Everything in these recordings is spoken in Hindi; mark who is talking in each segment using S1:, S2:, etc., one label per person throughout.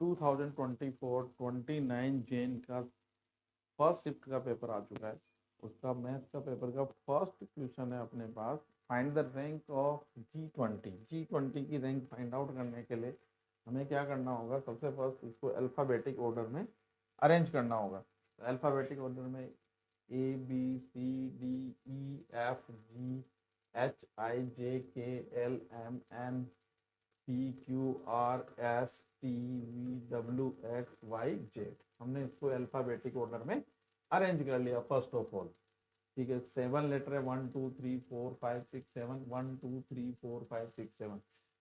S1: 2024-29 जैन का फर्स्ट शिफ्ट का पेपर आ चुका है। उसका मैथ का पेपर का फर्स्ट क्वेश्चन है अपने पास, find the rank of G twenty की रैंक फाइंड आउट करने के लिए हमें क्या करना होगा? सबसे फर्स्ट इसको अल्फ़ाबेटिक ऑर्डर में अरेंज करना होगा। अल्फ़ाबेटिक ऑर्डर में ABCDEFGHIJKLMNPQRSTVWXYZ, हमने इसको अल्फ़ाबेटिक ऑर्डर में अरेंज कर लिया फर्स्ट ऑफ ऑल। ठीक है, 7 लेटर है, 1 2 3 4 5 6 7, 1 2 3 4 5 6 7।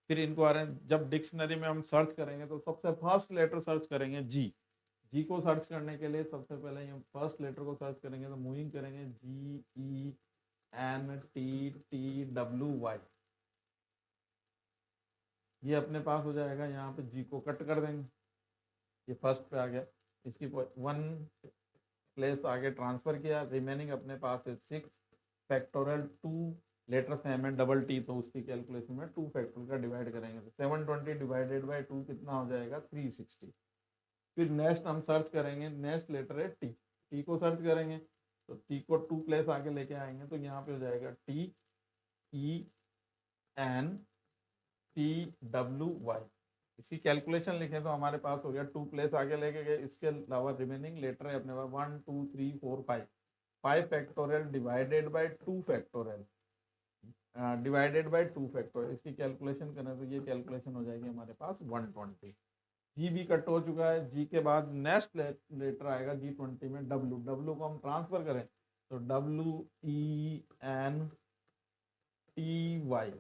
S1: फिर इनको अरेंज, जब डिक्शनरी में हम सर्च करेंगे तो सबसे फर्स्ट लेटर सर्च करेंगे जी को सर्च करने के लिए सबसे पहले हम फर्स्ट लेटर को सर्च करेंगे तो मूविंग करेंगे GENTTWY, ये अपने पास हो जाएगा। यहाँ पे जी को कट कर देंगे, ये फर्स्ट पे आ गया, इसकी 1 प्लेस आगे ट्रांसफर किया, रिमेनिंग अपने पास है 6 फैक्टोरियल 2 लेटर सेम है डबल टी, तो उसकी कैलकुलेशन में 2 फैक्टोरियल का डिवाइड करेंगे तो 720 डिवाइडेड बाय 2 कितना हो जाएगा? 360। फिर नेक्स्ट हम सर्च करेंगे, नेक्स्ट लेटर है टी को सर्च करेंगे तो टी को 2 प्लेस आगे लेके आएंगे तो यहाँ पे हो जाएगा TENTWY। इसकी कैलकुलेशन लिखें तो हमारे पास हो गया 2 प्लेस आगे लेके गए, इसके अलावा रिमेनिंग लेटर है अपने पास 1 2 3 4 5 factorial divided by 2 factorial divided by 2 factorial, इसकी कैलकुलेशन करें तो ये कैलकुलेशन हो जाएगी हमारे पास 120। जी भी कट हो चुका है। जी के बाद नेक्स्ट लेटर आएगा जी 20 में डब्ल्यू को हम ट्रांसफर करें तो WENTY,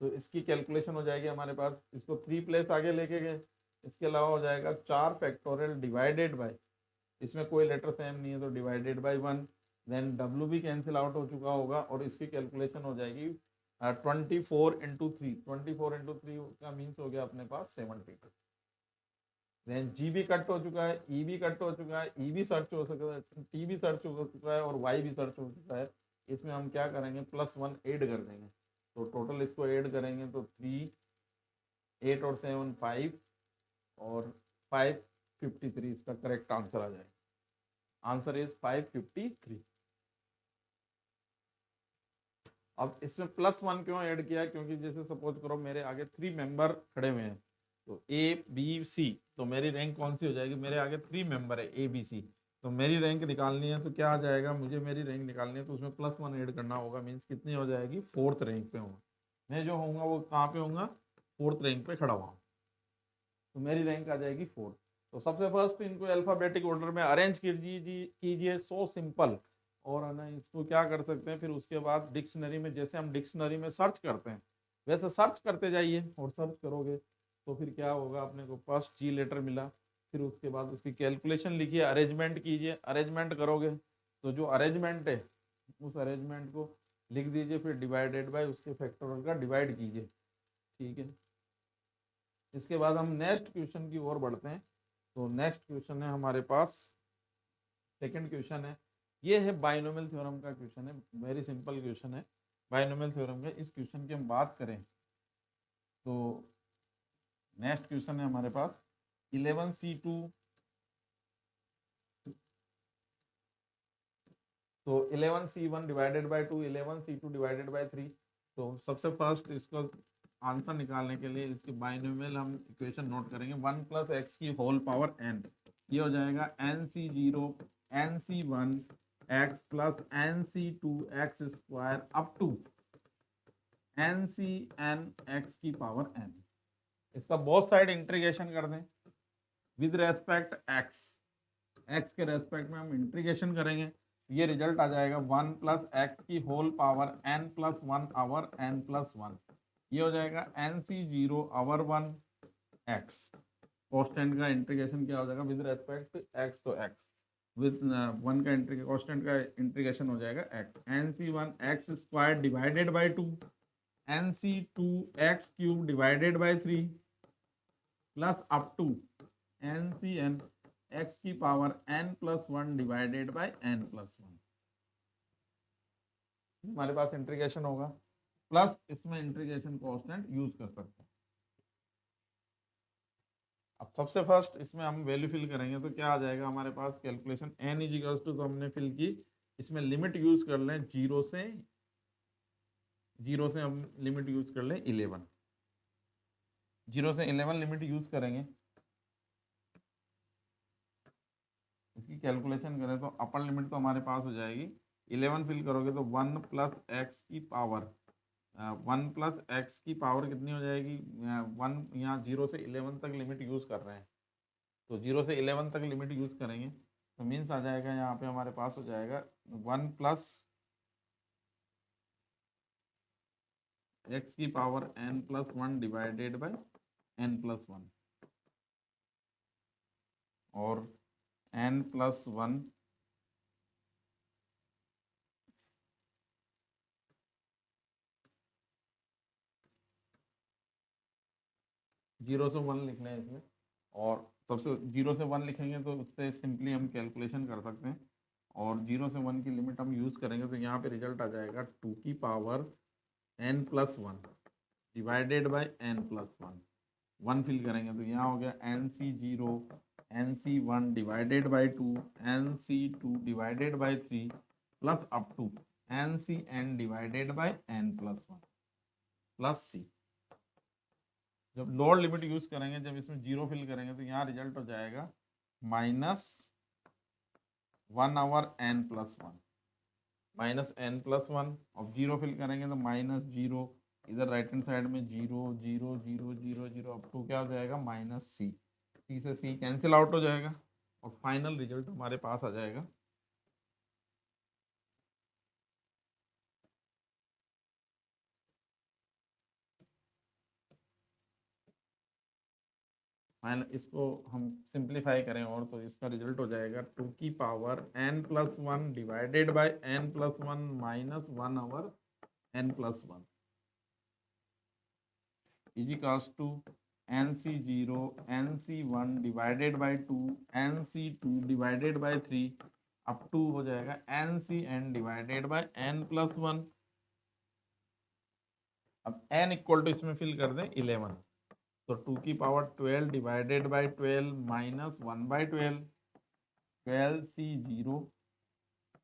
S1: तो इसकी कैलकुलेशन हो जाएगी हमारे पास, इसको 3 प्लेस आगे लेके गए, इसके अलावा हो जाएगा 4 फैक्टोरियल डिवाइडेड बाय, इसमें कोई लेटर सेम नहीं है तो डिवाइडेड बाय 1, देन डब्ल्यू भी कैंसिल आउट हो चुका होगा और इसकी कैलकुलेशन हो जाएगी 24 इंटू 3, 24 इंटू 3 का मीन्स हो गया अपने पास 72। देन जी भी कट हो चुका है, ई भी कट हो चुका है, ई भी सर्च हो सकता है, टी भी सर्च हो चुका है और वाई भी सर्च हो चुका है। इसमें हम क्या करेंगे? +1 ऐड कर देंगे, तो टोटल इसको ऐड करेंगे तो 3 8 और 7 5 और 553 इसका करेक्ट आंसर आ जाएगा। Answer is 553। अब इसमें +1 क्यों ऐड किया? क्योंकि जैसे सपोज करो मेरे आगे 3 मेंबर खड़े हुए हैं तो ABC, तो मेरी रैंक कौन सी हो जाएगी? मेरे आगे 3 मेंबर है ABC, तो मेरी रैंक निकालनी है तो क्या आ जाएगा? मुझे मेरी रैंक निकालनी है तो उसमें +1 ऐड करना होगा, मीन्स कितनी हो जाएगी? 4th रैंक पे होगा। मैं जो होऊंगा वो कहाँ पे होऊंगा? 4th रैंक पे खड़ा हुआ, तो मेरी रैंक आ जाएगी 4th। तो सबसे फर्स्ट इनको अल्फाबेटिक ऑर्डर में अरेंज कीजिए, सो सिंपल। और है ना, इसको क्या कर सकते हैं फिर उसके बाद डिक्शनरी में, जैसे हम डिक्शनरी में सर्च करते हैं वैसे सर्च करते जाइए, और सर्च करोगे तो फिर क्या होगा? अपने को फर्स्ट जी लेटर मिला, फिर उसके बाद उसकी कैलकुलेशन लिखिए, अरेंजमेंट कीजिए, अरेंजमेंट करोगे तो जो अरेंजमेंट है उस अरेंजमेंट को लिख दीजिए, फिर डिवाइडेड बाय उसके फैक्टोरियल का डिवाइड कीजिए। ठीक है, इसके बाद हम नेक्स्ट क्वेश्चन की ओर बढ़ते हैं। तो नेक्स्ट क्वेश्चन है हमारे पास, सेकंड क्वेश्चन है, ये है बाइनोमियल थ्योरम का क्वेश्चन है, वेरी सिंपल क्वेश्चन है बाइनोमियल थ्योरम का। इस क्वेश्चन की हम बात करें तो नेक्स्ट क्वेश्चन है हमारे पास 11C2, तो 11C1 divided by 2, 11C2 divided by 3। तो सबसे फर्स्ट इसको आंसर निकालने के लिए इसकी बाइनोमियल हम इक्वेशन नोट करेंगे, 1 + x की होल पावर n, ये हो जाएगा NC0 NC1 x + NC2 x square up to NCn x की पावर n। इसका बोथ साइड इंटीग्रेशन कर दें विद रेस्पेक्ट x के रेस्पेक्ट में हम इंटीग्रेशन करेंगे, ये रिजल्ट आ जाएगा 1 + x की whole power n + 1 over n + 1, ये हो जाएगा NC0 आवर 1 x। कॉन्स्टेंट का इंटीग्रेशन क्या हो जाएगा? विद रेस्पेक्ट x तो x, विद 1 का इंटीग्रेशन, कॉन्स्टेंट का इंटीग्रेशन हो जाएगा x, NC1 x square divided by 2, NC2 x cube divided by 3 plus up to NCn x की power n + 1 divided by n + 1। हमारे पास इंटीग्रेशन होगा, प्लस इसमें इंटीग्रेशन कांस्टेंट यूज कर सकते हैं। सबसे फर्स्ट इसमें हम वैल्यू फिल करेंगे तो क्या आ जाएगा हमारे पास calculation n is equal to, तो हमने फिल की, इसमें लिमिट यूज कर लें जीरो से हम लिमिट यूज कर लें 11, 0 से 11 लिमिट यूज करेंगे। इसकी कैलकुलेशन करें तो अपर लिमिट तो हमारे पास हो जाएगी 11 फिल करोगे तो 1 प्लस एक्स की पावर 1 प्लस एक्स की पावर कितनी हो जाएगी 1, यहाँ 0 से 11 तक लिमिट यूज कर रहे हैं तो 0 से 11 तक लिमिट यूज करेंगे तो मीन्स आ जाएगा यहाँ पे हमारे पास हो जाएगा 1 प्लस एक्स की power n plus 1 divided by n plus 1 और n प्लस 1 0 से 1 लिख लें इसमें, और सबसे 0 से 1 लिखेंगे तो उससे सिंपली हम कैलकुलेशन कर सकते हैं और 0 से 1 की लिमिट हम यूज़ करेंगे तो यहाँ पे रिजल्ट आ जाएगा 2 की power n plus 1 divided by n plus 1, 1 fill करेंगे तो यहाँ हो गया nc0 nc1 divided by 2 nc2 divided by 3 plus up to ncn divided by n plus 1 plus c। जब लोअर लिमिट यूज करेंगे, जब इसमें 0 फिल करेंगे तो यहाँ रिजल्ट हो जाएगा minus 1 over n plus 1, minus n plus 1, और 0 फिल करेंगे तो माइनस 0, इधर राइट हैंड साइड में 0 0 0 0 0 अप टू क्या हो जाएगा माइनस c, c से c कैंसिल आउट हो जाएगा और फाइनल रिजल्ट हमारे पास आ जाएगा फाइनल। इसको हम सिंप्लीफाई करें और तो इसका रिजल्ट हो जाएगा 2 की power n plus 1 divided by n plus 1 minus 1 over n plus 1 is equals to nc0 nc1 divided by 2 nc2 divided by 3 up to हो जाएगा ncn divided by n plus 1। अब n इक्वल टू इसमें फिल कर दें 11, तो 2 की power 12 divided by 12 minus 1 by 12, 12c0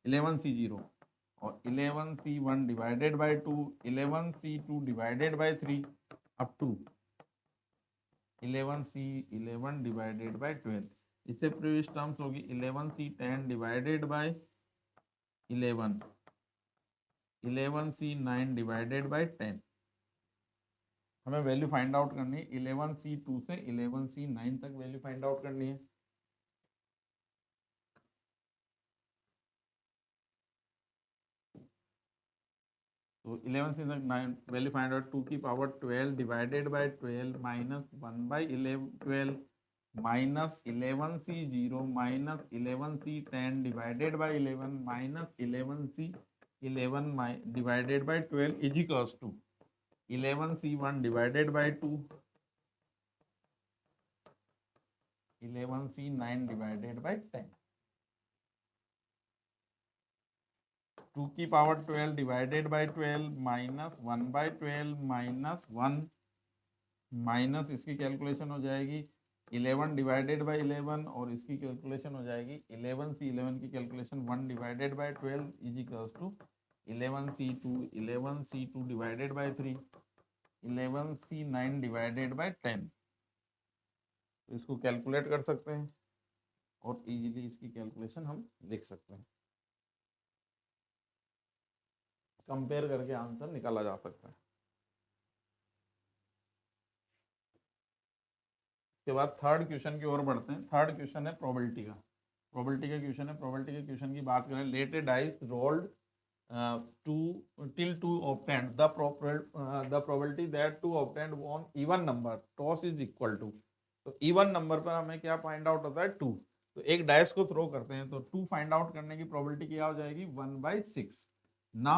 S1: 11c0 और 11c1 divided by 2 11c2 divided by 3 up to 11c11 divided by 12। इससे प्रीवियस टर्म्स होगी 11c10 divided by 11 11c9 divided by 10। हमें वैल्यू फाइंड आउट करनी है 11c2 से 11c9 तक वैल्यू फाइंड आउट करनी है। तो 11 से 9 वैल्यू फाइंड आउट 2 की power 12 divided by 12 minus 1 by 12 minus 11c0 minus 11c10 divided by 11 minus 11c11 divided by 12 is equals to 11c1 divided by 2 11c9 divided by 10। 2 की power 12 divided by 12 minus 1 by 12 minus 1 minus इसकी कैलकुलेशन हो जाएगी 11 डिवाइडेड बाय 11 और इसकी कैलकुलेशन हो जाएगी 11c11 की calculation 1 divided by 12 is equals to 11c2 divided by 3 11c9 divided by 10। तो इसको कैलकुलेट कर सकते हैं और इजीली इसकी कैलकुलेशन हम लिख सकते हैं, कंपेयर करके आंसर निकाला जा सकता है। उसके बाद थर्ड क्वेश्चन की ओर बढ़ते हैं। थर्ड क्वेश्चन है प्रोबेबिलिटी का। प्रोबेबिलिटी का क्वेश्चन है। प्रोबेबिलिटी के क्वेश्चन की बात करें, let a dice rolled to till two obtained the probability that two obtained on even number toss is equal to। तो इवन नंबर पर हमें क्या फाइंड आउट होता है 2। तो एक डाइस को थ्रो करते हैं तो 2 फाइंड आउट करने की प्रोबेबिलिटी क्या हो जाएगी 1/6 ना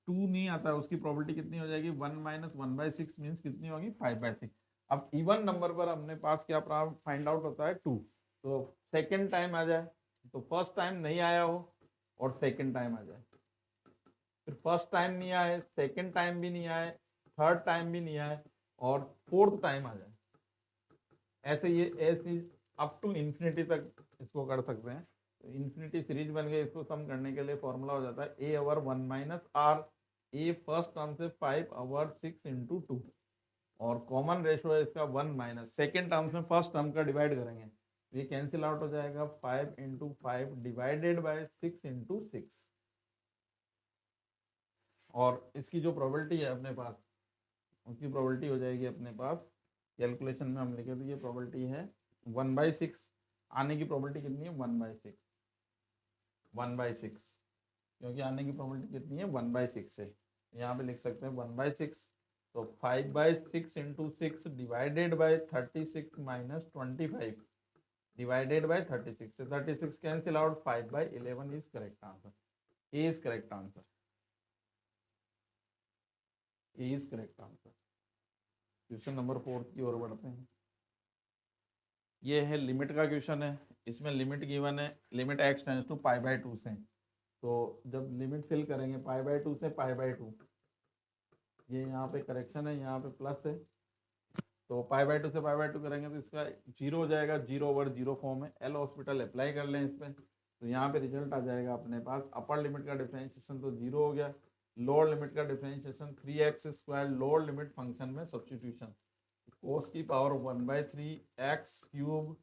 S1: 2 नहीं आता है उसकी प्रोबेबिलिटी कितनी हो जाएगी 1 माइनस 1/6 मीन्स कितनी होगी 5/6। अब इवन नंबर पर अपने पास क्या फाइंड आउट होता है 2। तो सेकेंड टाइम आ जाए तो फर्स्ट टाइम नहीं आया हो और सेकेंड टाइम आ जाए, फिर फर्स्ट टाइम नहीं आए, सेकेंड टाइम भी नहीं आए, थर्ड टाइम भी नहीं आए और फोर्थ टाइम आ जाए, ऐसे ये S is up to infinity तक इसको कर सकते हैं। तो इन्फिनिटी सीरीज बन गई, इसको सम करने के लिए फॉर्मूला हो जाता है ए ओवर 1 - r। ए फर्स्ट टर्म से 5 ओवर 6 इंटू 2, और कॉमन रेशो है इसका 1 माइनस सेकेंड टर्म्स में फर्स्ट टर्म का डिवाइड करेंगे, ये कैंसिल आउट हो जाएगा 5 इंटू 5 डिवाइडेड बाय 6 इंटू 6। और इसकी जो प्रोबेबिलिटी है अपने पास, उसकी प्रोबेबिलिटी हो जाएगी अपने पास, कैलकुलेशन में हम लिखे तो ये प्रोबेबिलिटी है 1/6। आने की प्रोबेबिलिटी कितनी है 1/6, 1/6, क्योंकि आने की प्रोबेबिलिटी कितनी है 1/6 है। यहाँ पे लिख सकते हैं 1/6। तो 5/6 into 6 divided by 36 minus 25 divided by 36 से 36 cancel out, 5/11 is correct answer. A is correct answer, A is correct answer. Question number 4 की ओर बढ़ते हैं। ये है लिमिट का क्वेश्चन है। इसमें लिमिट गिवन है, लिमिट x टेंड्स टू π/2 से। तो जब लिमिट फिल करेंगे π/2 से π/2, ये यहाँ पे करेक्शन है, यहाँ पे प्लस है, तो π/2 से π/2 करेंगे तो इसका जीरो हो जाएगा, 0/0 फॉर्म है। एल हॉस्पिटल अप्लाई कर लें इस पर, तो यहाँ पे रिजल्ट आ जाएगा अपने पास। अपर लिमिट का डिफरेंशिएशन तो जीरो हो गया, लोअर लिमिट का differentiation 3x², lower limit function में सब्सटीट्यूशन, कोस की पावर 1/3 x³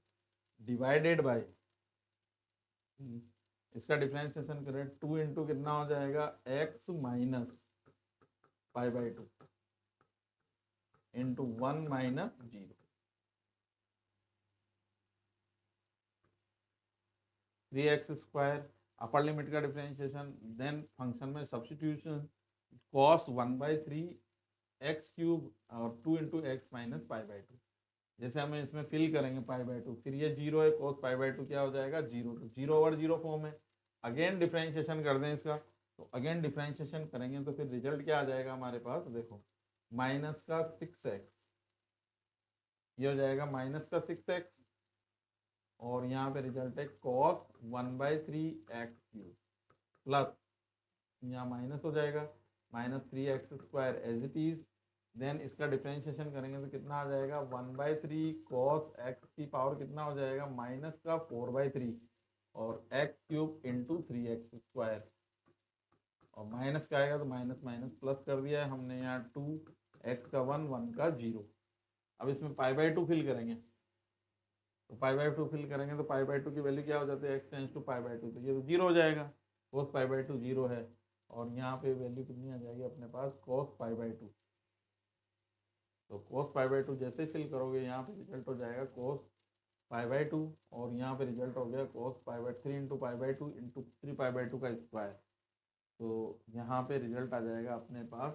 S1: डिवाइडेड बाय, इसका डिफरेंशिएशन करें 2 इंटू कितना हो जाएगा x minus π/2 into 1 minus 0। 3x² upper limit का डिफरेंशिएशन, देन फंक्शन में सब्सटीट्यूशन, cos 1/3 x³ और 2 इंटू एक्स माइनस π/2। जैसे हमें इसमें फिल करेंगे π/2, फिर ये जीरो है, cos π/2 क्या हो जाएगा जीरो, तो 0/0 फॉर्म है। अगेन डिफरेंशिएशन कर दें इसका, तो अगेन डिफरेंशिएशन करेंगे तो फिर रिजल्ट क्या आ जाएगा हमारे पास, देखो माइनस का 6x, ये हो जाएगा माइनस का 6x, और यहाँ पे रिजल्ट है cos 1/3 x³ प्लस, यहाँ माइनस हो जाएगा -3x² as it is. Then इसका डिफरेंशिएशन करेंगे तो कितना आ जाएगा 1/3 cos x की पावर कितना हो जाएगा माइनस का 4/3 और x³ इंटू 3x², और माइनस का आएगा तो माइनस माइनस प्लस कर दिया है हमने यहाँ 2 x का 1 1 का 0। अब इसमें π/2 फिल करेंगे, तो π/2 फिल करेंगे तो π/2 की वैल्यू क्या हो जाती है x टेंस टू π/2, तो ये तो जीरो हो जाएगा, cos π/2 जीरो है, और यहाँ पे वैल्यू कितनी आ जाएगी अपने पास cos π/2। तो cos π/2 जैसे फिल करोगे यहाँ पे रिजल्ट हो जाएगा cos π/2, और यहाँ पे रिजल्ट हो गया cos π/3 इंटू π/2 इंटू 3π/2 का स्क्वायर। तो यहाँ पे रिजल्ट आ जाएगा अपने पास,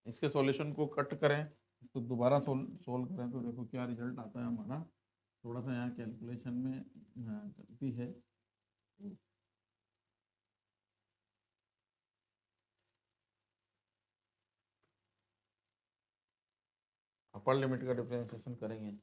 S1: इसके सॉल्यूशन को कट करें, इसको दोबारा सोल्व करें तो देखो क्या रिजल्ट आता है हमारा। थोड़ा सा यहाँ कैलकुलेशन में गलती है। अपर लिमिट का डिफरेंशिएशन करेंगे,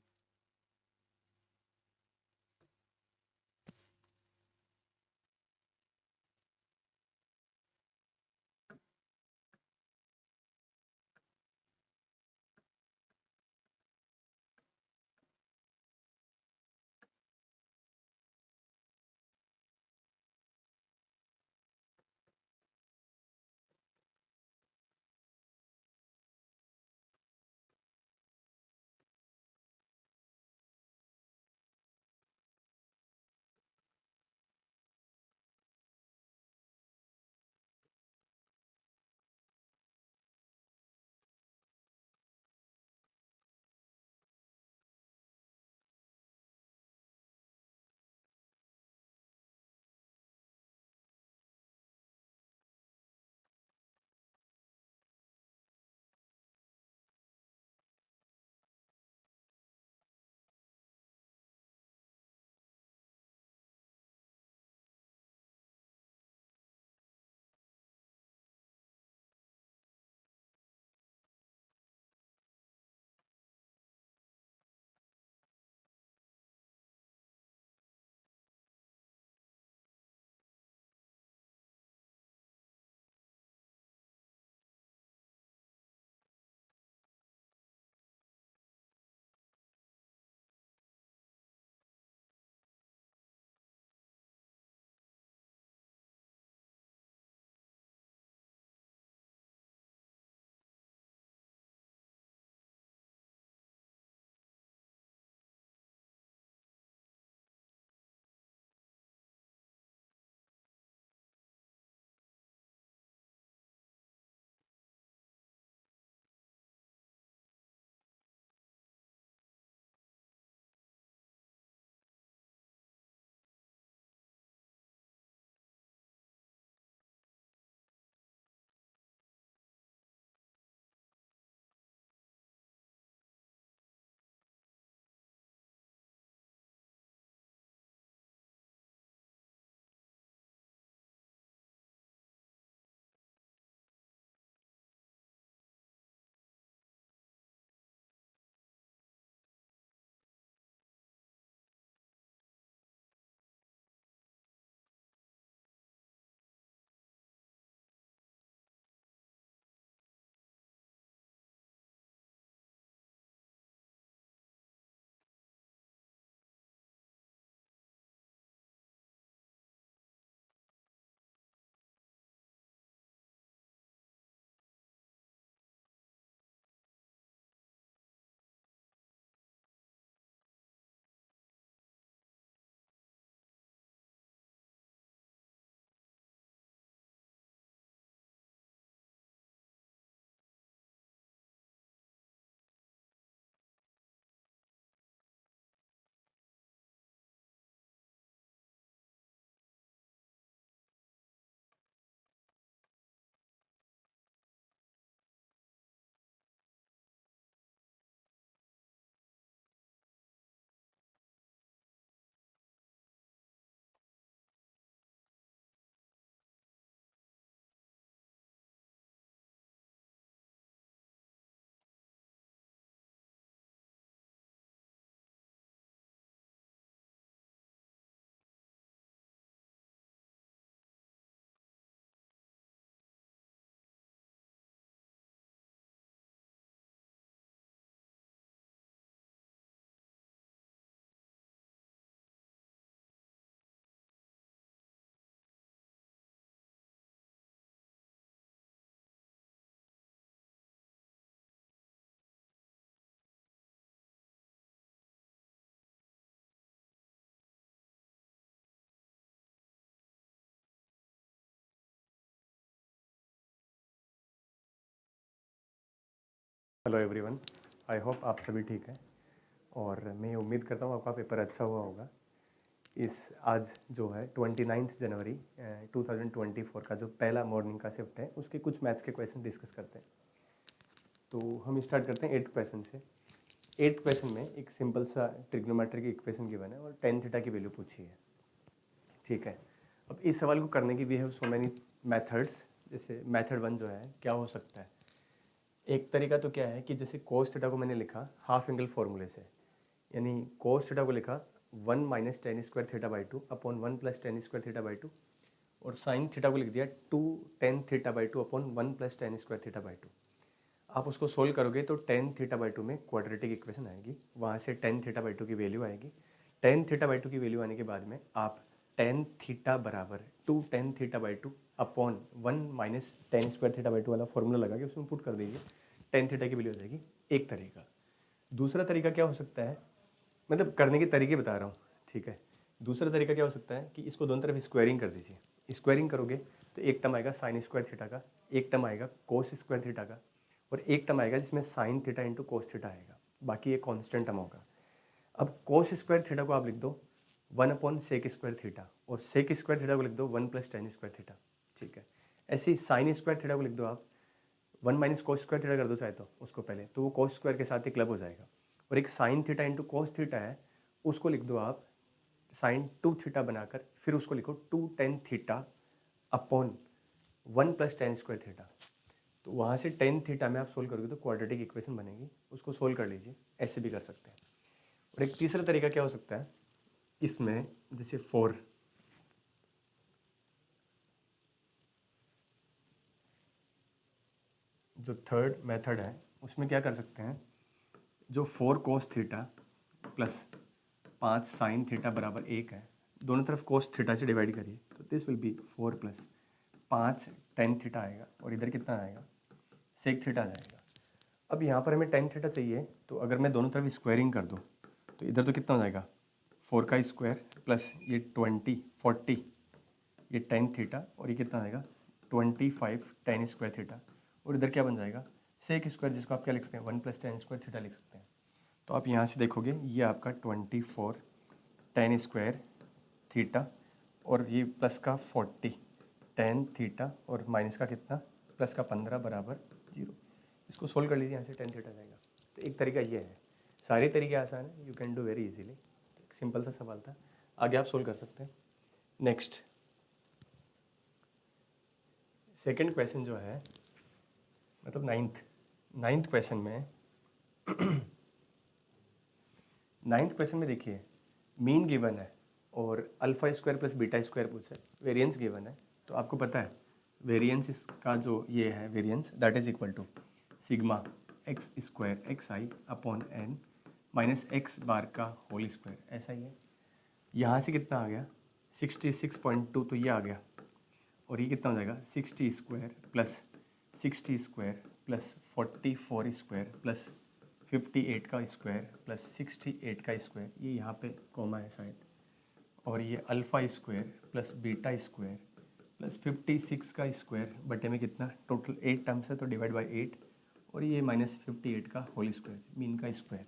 S2: हेलो एवरीवन, आई होप आप सभी ठीक हैं और मैं उम्मीद करता हूँ आपका पेपर अच्छा हुआ होगा। आज जो है 29 जनवरी 2024 का जो पहला मॉर्निंग का शिफ्ट है उसके कुछ मैथ्स के क्वेश्चन डिस्कस करते हैं। तो हम स्टार्ट करते हैं 8th क्वेश्चन से। 8th क्वेश्चन में एक सिंपल सा ट्रिग्नोमेट्रिक इक्वेशन गिवन है और tan थीटा की वैल्यू पूछी है। ठीक है, अब इस सवाल को करने की भी है सो मैनी मेथड्स। जैसे मेथड 1 जो है क्या हो सकता है, एक तरीका तो क्या है कि जैसे कोस थीटा को मैंने लिखा हाफ एंगल फॉर्मूले से, यानी कोस थीटा को लिखा 1 minus ten square theta by 2 upon 1 plus ten square theta by 2, और साइन थीटा को लिख दिया 2 tan theta by 2 upon 1 plus ten square theta by 2। आप उसको सोल्व करोगे तो टेन थीटा बाई 2 में क्वाड्रेटिक इक्वेशन आएगी, वहाँ से टेन थीटा बाई 2 की वैल्यू आएगी। टेन थीटा बाई 2 की वैल्यू आने के बाद में आप टेन थीटा बराबर 2 tan theta by 2 upon 1 minus ten square theta by 2 वाला फॉर्मूला लगा के उसमें पुट कर दीजिए, टेन थीटा की वैल्यू आ जाएगी। एक तरीका। दूसरा तरीका क्या हो सकता है, मतलब करने के तरीके बता रहा हूँ, ठीक है। दूसरा तरीका क्या हो सकता है कि इसको दोनों तरफ स्क्वायरिंग कर दीजिए। स्क्वायरिंग करोगे तो एक टर्म आएगा साइन स्क्वायर थीटा का, एक टर्म आएगा कोस स्क्वायर थीटा का, और एक टर्म आएगा जिसमें sine theta into cos theta आएगा, बाकी ये कॉन्स्टेंट टर्म होगा। अब कोस स्क्वायर थीटा को आप लिख दो 1 अपॉन सेक स्क्वायर थीटा, और सेक स्क्वायर थीटा को लिख दो 1 प्लस टेन स्क्वायर थीटा। ठीक है, ऐसे ही साइन स्क्वायर थीटा को लिख दो आप 1 माइनस कोस स्क्वायर थीटा कर दो चाहे तो उसको पहले, तो वो कोस स्क्वायर के साथ ही क्लब हो जाएगा। और एक sine theta into cos theta है, उसको लिख दो आप साइन 2 थीटा बनाकर, फिर उसको लिखो 2 tan theta upon 1 plus ten square theta. तो वहाँ से टेन थीटा में आप सोल्व करोगे तो क्वाड्रेटिक इक्वेशन बनेगी, उसको सोल्व कर लीजिए। ऐसे भी कर सकते हैं। और एक तीसरा तरीका क्या हो सकता है, इसमें जैसे 4, जो थर्ड मेथड है उसमें क्या कर सकते हैं, जो 4 cos theta plus 5 sine theta बराबर 1 है, दोनों तरफ कोस थीटा से डिवाइड करिए तो this will B 4 plus 5 tan theta आएगा, और इधर कितना आएगा सेक थीटा आ जाएगा। अब यहाँ पर हमें टेन थीटा चाहिए, तो अगर मैं दोनों तरफ स्क्वायरिंग कर दूँ तो इधर तो कितना हो जाएगा 4 का स्क्वायर प्लस ये 40 ये टेन थीटा, और ये कितना आएगा 25 टेन स्क्वायर थीटा, और इधर क्या बन जाएगा सेक स्क्वायर, जिसको आप क्या लिख सकते हैं 1 प्लस टेन स्क्वायर थीटा लिख सकते हैं। तो आप यहाँ से देखोगे ये आपका 24 टेन स्क्वायर थीटा, और ये प्लस का 40 टेन थीटा, और माइनस का कितना प्लस का 15 बराबर 0। इसको सोल्व कर लीजिए, यहाँ से टेन थीटा जाएगा। तो एक तरीका ये है, सारे तरीके आसान है, you can do very easily. एक सिंपल सा सवाल था, आगे आप सोल्व कर सकते हैं। नेक्स्ट सेकंड क्वेश्चन जो है, मतलब नाइन्थ क्वेश्चन में नाइन्थ क्वेश्चन में देखिए मीन गिवन है और alpha square plus beta square पूछा है, वेरिएंस गिवन है। तो आपको पता है वेरिएंस इसका जो ये है variance that is equal to sigma x square x i upon n minus x bar का होल स्क्वायर, ऐसा ही है। यहाँ से कितना आ गया 66.2, तो ये आ गया, और ये कितना हो जाएगा 60 square plus 60 square plus 44 square plus 58 का स्क्वायर प्लस 68 का स्क्वायर, ये यहाँ पे कॉमा है शायद, और ये alpha square plus beta square plus 56 का स्क्वायर बटे में कितना टोटल 8 टर्म्स है तो डिवाइड बाय 8, और ये माइनस 58 का होल स्क्वायर मीन का स्क्वायर।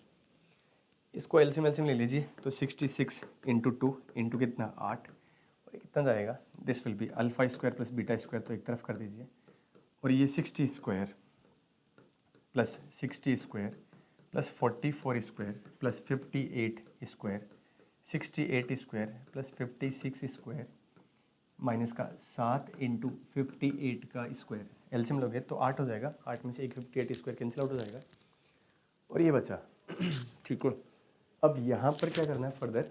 S2: इसको एलसीएम ले लीजिए तो 66 इंटू 2 इंटू कितना 8, और कितना जाएगा this will B alpha square plus beta square, तो एक तरफ कर दीजिए, और ये 60 square plus 60 square plus 44 square plus 58 square 68 square plus 56 square minus का 7 इंटू 58 का स्क्वायर, एलसीएम लोगे तो 8 हो जाएगा, 8 में से एक 58 स्क्वायर कैंसिल आउट हो जाएगा, और ये बचा। ठीक है, अब यहाँ पर क्या करना है फर्दर,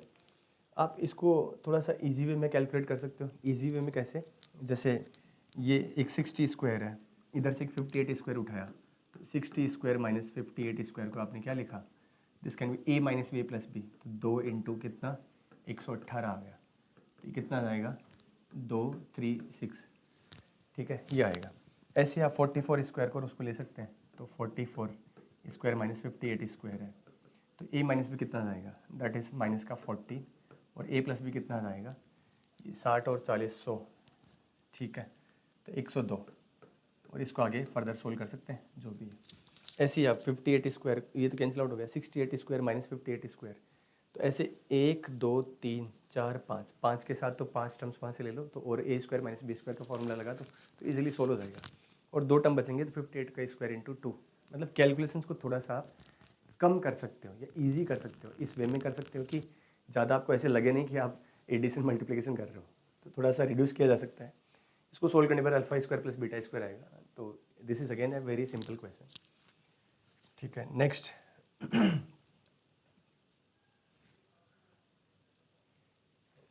S2: आप इसको थोड़ा सा इजी वे में कैलकुलेट कर सकते हो। इजी वे में कैसे, जैसे ये एक 60 स्क्वायर है, इधर से एक 58 स्क्वायर उठाया, तो 60 स्क्वायर माइनस 58 स्क्वायर को आपने क्या लिखा, this can be a minus b plus b, तो 2 इंटू कितना 118 आ गया, तो ये कितना आ जाएगा 236। ठीक है, ये आएगा। ऐसे आप 44 स्क्वायर को उसको ले सकते हैं, तो 44 स्क्वायर माइनस 58 स्क्वायर है, तो ए माइनस बी कितना आ जाएगा दैट इज़ माइनस का 40, और ए प्लस बी कितना आ जाएगा ये 60 और 40 100। ठीक है, तो 102, और इसको आगे फर्दर सोल्व कर सकते हैं जो भी है। ऐसे ही आप 58 स्क्वायर, ये तो कैंसिल आउट हो गया, 68 स्क्वायर माइनस 58 स्क्वायर, तो ऐसे 1 2 3 4 5, 5 के साथ तो 5 टर्म्स वहाँ से ले लो, तो और ए स्क्वायर माइनस बी स्क्वायर का फॉर्मूला लगा दो, तो इजीली सोल्व हो जाएगा। और 2 टर्म बचेंगे तो 58 का स्क्वायर इंटू 2, मतलब कैलकुलेशंस को थोड़ा सा आप कम कर सकते हो या ईजी कर सकते हो, इस वे में कर सकते हो कि ज़्यादा आपको ऐसे लगे नहीं कि आप एडिशन मल्टीप्लिकेशन कर रहे हो, तो थोड़ा सा रिड्यूस किया जा सकता है। इसको सोल्व करने पर alpha square plus beta square आएगा। तो this is again a very simple question. ठीक है, नेक्स्ट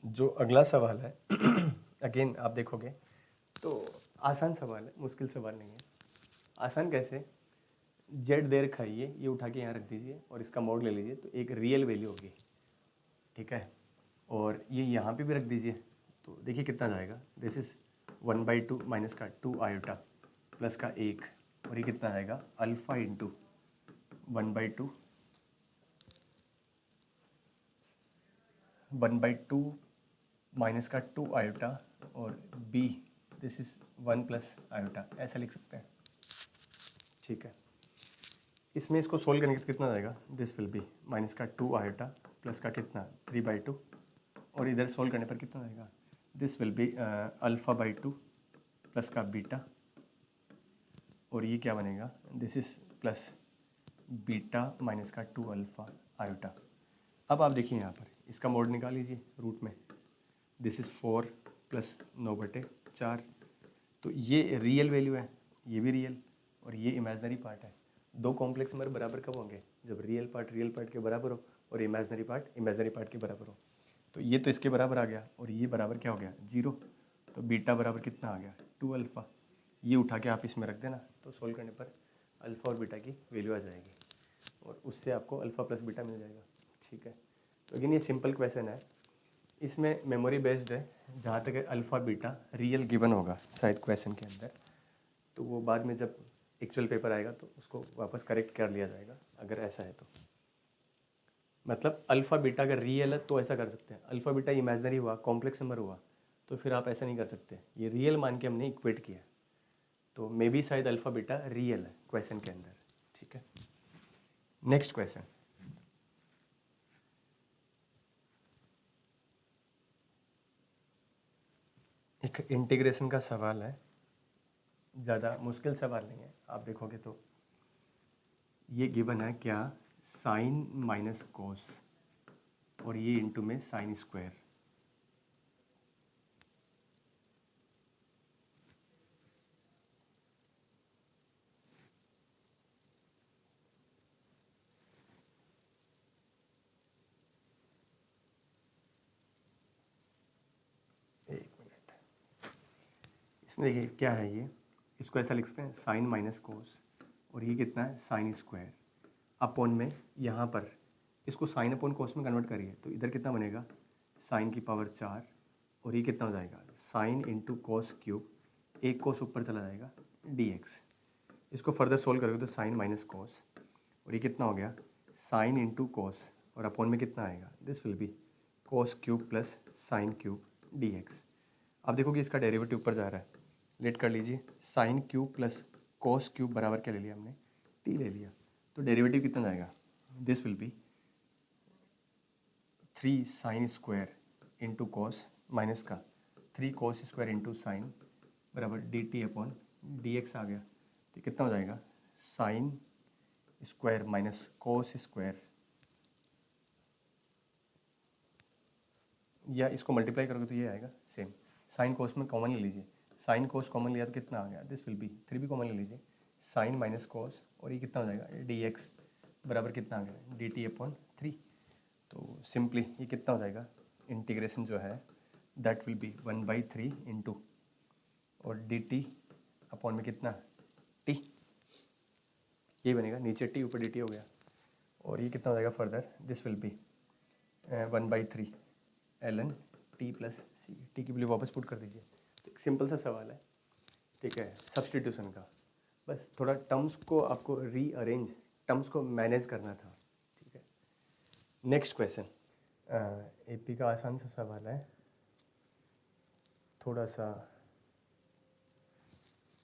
S2: जो अगला सवाल है अगेन आप देखोगे तो आसान सवाल है, मुश्किल सवाल नहीं है। आसान कैसे, जेड देर खाइए, ये उठा के यहाँ रख दीजिए और इसका मोड ले लीजिए, तो एक रियल वैल्यू होगी, ठीक है, और ये यहाँ पे भी रख दीजिए, तो देखिए कितना जाएगा, दिस इज 1/2 माइनस का 2 आयोटा प्लस का 1, और ये कितना आएगा अल्फ़ा इंटू 1/2 माइनस का 2 आयोटा और b this is 1 plus iota, ऐसा लिख सकते हैं, ठीक है। इसमें इसको सोल्व करने के कितना जाएगा, दिस विल बी माइनस का 2 आयोटा प्लस का कितना 3/2, और इधर सोल्व करने पर कितना आएगा, दिस विल बी अल्फ़ा/2 प्लस का बीटा, और ये क्या बनेगा, this is plus beta minus का 2 अल्फ़ा आयोटा। अब आप देखिए यहाँ पर इसका मोड निकाल लीजिए रूट में, दिस इज़ 4 प्लस 9/4, तो ये रियल वैल्यू है, ये भी रियल और ये इमेजनरी पार्ट है। दो कॉम्प्लेक्स नंबर बराबर कब होंगे, जब रियल पार्ट के बराबर हो और इमेजनरी पार्ट के बराबर हो। तो ये तो इसके बराबर आ गया और ये बराबर क्या हो गया 0, तो बीटा बराबर कितना आ गया 2 अल्फ़ा, ये उठा के आप इसमें रख देना, तो सोल्व करने पर अल्फ़ा और बीटा की वैल्यू आ जाएगी और उससे आपको अल्फ़ा प्लस बीटा मिल जाएगा, ठीक है। तो अगेन ये सिंपल क्वेश्चन है, इसमें मेमोरी बेस्ड है, जहाँ तक अल्फ़ा बीटा रियल गिवन होगा शायद क्वेश्चन के अंदर, तो वो बाद में जब एक्चुअल पेपर आएगा तो उसको वापस करेक्ट कर लिया जाएगा अगर ऐसा है तो। मतलब अल्फ़ा बीटा अगर रियल है तो ऐसा कर सकते हैं, अल्फ़ा बीटा इमेजनरी हुआ, कॉम्प्लेक्स नंबर हुआ, तो फिर आप ऐसा नहीं कर सकते, ये रियल मान के हमने इक्वेट किया, तो मे बी शायद अल्फ़ा बीटा रियल है क्वेश्चन के अंदर, ठीक है। नेक्स्ट क्वेश्चन, एक इंटीग्रेशन का सवाल है, ज़्यादा मुश्किल सवाल नहीं है, आप देखोगे तो ये गिवन है क्या, साइन माइनस कोस और ये इंटू में साइन स्क्वायर, एक मिनट, इसमें देखिए क्या है ये, इसको ऐसा लिख सकते हैं साइन माइनस कोस और ये कितना है साइन स्क्वायर अपॉन में, यहाँ पर इसको साइन अपॉन कोस में कन्वर्ट करिए तो इधर कितना बनेगा साइन की पावर 4 और ये कितना हो जाएगा साइन इंटू कोस क्यूब, एक कोस ऊपर चला जाएगा dx, इसको फर्दर सोल्व करोगे तो साइन माइनस कोस और ये कितना हो गया साइन इंटू कोस और अपॉन में कितना आएगा, this will B cos cube plus sine cube dx। अब देखोगे इसका डेरिवेटिव ऊपर जा रहा है, लेट कर लीजिए, sine cube plus cos cube बराबर क्या ले लिया हमने t ले लिया, तो डेरिवेटिव कितना जाएगा, this will be 3 sine square into cos minus का 3 कोस स्क्वायर इंटू साइन बराबर d t upon d x आ गया, तो कितना हो जाएगा sine square minus cos square, या इसको मल्टीप्लाई करोगे तो ये आएगा सेम, साइन कोस में कॉमन ले लीजिए, साइन कोस कॉमन लिया तो कितना आ गया, दिस विल बी 3 भी कॉमन ले लीजिए, साइन माइनस कोस और ये कितना हो जाएगा डी एक्स बराबर कितना आ गया डी टी अपॉन 3, तो सिंपली ये कितना हो जाएगा इंटीग्रेशन जो है दैट विल बी 1/3 इंटू और डी टी अपॉन में कितना टी, ये बनेगा नीचे टी ऊपर डी टी हो गया, और ये कितना हो जाएगा further, this will be 1/3 ln t plus c, t की वैल्यू वापस पुट कर दीजिए। तो एक सिंपल सा सवाल है, ठीक है, सब्सटीट्यूशन का, बस थोड़ा टर्म्स को आपको रीअरेंज, टर्म्स को मैनेज करना था, ठीक है। नेक्स्ट क्वेश्चन, एपी का आसान सा सवाल है, थोड़ा सा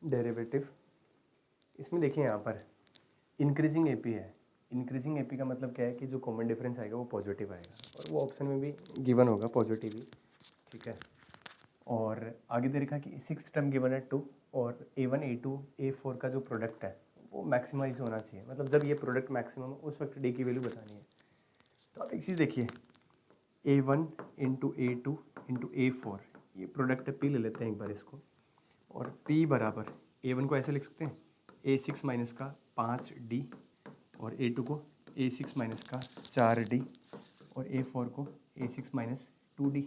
S2: डेरिवेटिव, इसमें देखिए यहाँ पर इंक्रीजिंग एपी है। इंक्रीजिंग एपी का मतलब क्या है कि जो कॉमन डिफरेंस आएगा वो पॉजिटिव आएगा, और वो ऑप्शन में भी गिवन होगा पॉजिटिव ही, ठीक है। और आगे दे रखा कि सिक्स टर्म गिवन है 2, और A1 A2 A4 का जो प्रोडक्ट है वो मैक्सिमाइज होना चाहिए, मतलब जब ये प्रोडक्ट मैक्सिमम है उस वक्त डी की वैल्यू बतानी है। तो आप एक चीज़ देखिए, A1 into A2 into A4, ये प्रोडक्ट है, P ले लेते हैं एक बार इसको, और P बराबर A1 को ऐसे लिख सकते हैं A6 माइनस का 5D, और A2 को A6 माइनस का 4D, और A4 को A6 माइनस 2D।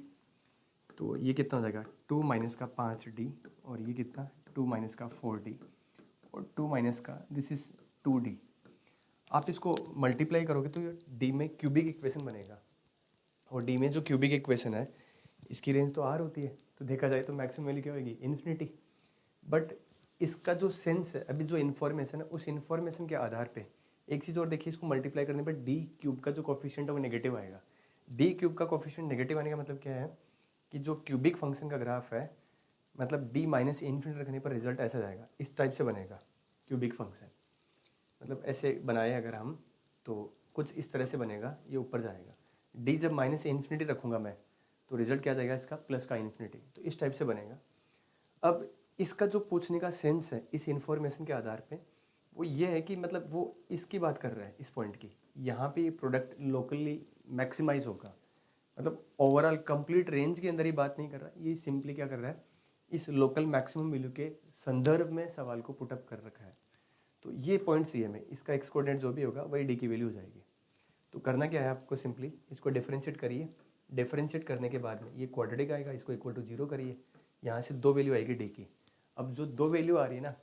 S2: तो ये कितना हो जाएगा 2 माइनस का 5D, और ये कितना 2 माइनस का 4D, और 2 माइनस का दिस इज़ 2D। आप इसको मल्टीप्लाई करोगे तो ये D में क्यूबिक इक्वेशन बनेगा, और D में जो क्यूबिक इक्वेशन है इसकी रेंज तो R होती है, तो देखा जाए तो मैक्सिमम वैल्यू क्या होगी इन्फिनिटी। बट इसका जो सेंस है, अभी जो इन्फॉर्मेशन है उस इन्फॉर्मेशन के आधार पे एक चीज़ और देखिए, इसको मल्टीप्लाई करने पर डी क्यूब का जो कोफिशिएंट है वो नेगेटिव आएगा। डी क्यूब का कोफिशिएंट नेगेटिव आने का मतलब क्या है कि जो क्यूबिक फंक्शन का ग्राफ है, मतलब डी माइनस इन्फिनिटी रखने पर रिजल्ट ऐसा जाएगा, इस टाइप से बनेगा क्यूबिक फंक्शन। मतलब ऐसे बनाए अगर हम तो कुछ इस तरह से बनेगा, ये ऊपर जाएगा। डी जब माइनस इन्फिनिटी रखूँगा मैं तो रिजल्ट क्या जाएगा इसका प्लस का इन्फिनिटी, तो इस टाइप से बनेगा। अब इसका जो पूछने का सेंस है इस इन्फॉर्मेशन के आधार पे वो ये है कि मतलब वो इसकी बात कर रहा है, इस पॉइंट की, यहाँ पे ये प्रोडक्ट लोकली मैक्सिमाइज होगा, मतलब ओवरऑल कंप्लीट रेंज के अंदर ही बात नहीं कर रहा, ये सिंपली क्या कर रहा है इस लोकल मैक्सिमम वैल्यू के संदर्भ में सवाल को पुटअप कर रखा है। तो ये पॉइंट सी है, इसका एक्स कोऑर्डिनेट जो भी होगा वही डी की वैल्यू हो जाएगी। तो करना क्या है आपको, सिंपली इसको डिफरेंशिएट करिए, डिफरेंशिएट करने के बाद में ये क्वाड्रेटिक आएगा, इसको इक्वल टू 0 करिए, यहाँ से 2 वैल्यू आएगी डी की। अब जो 2 वैल्यू आ रही है ना,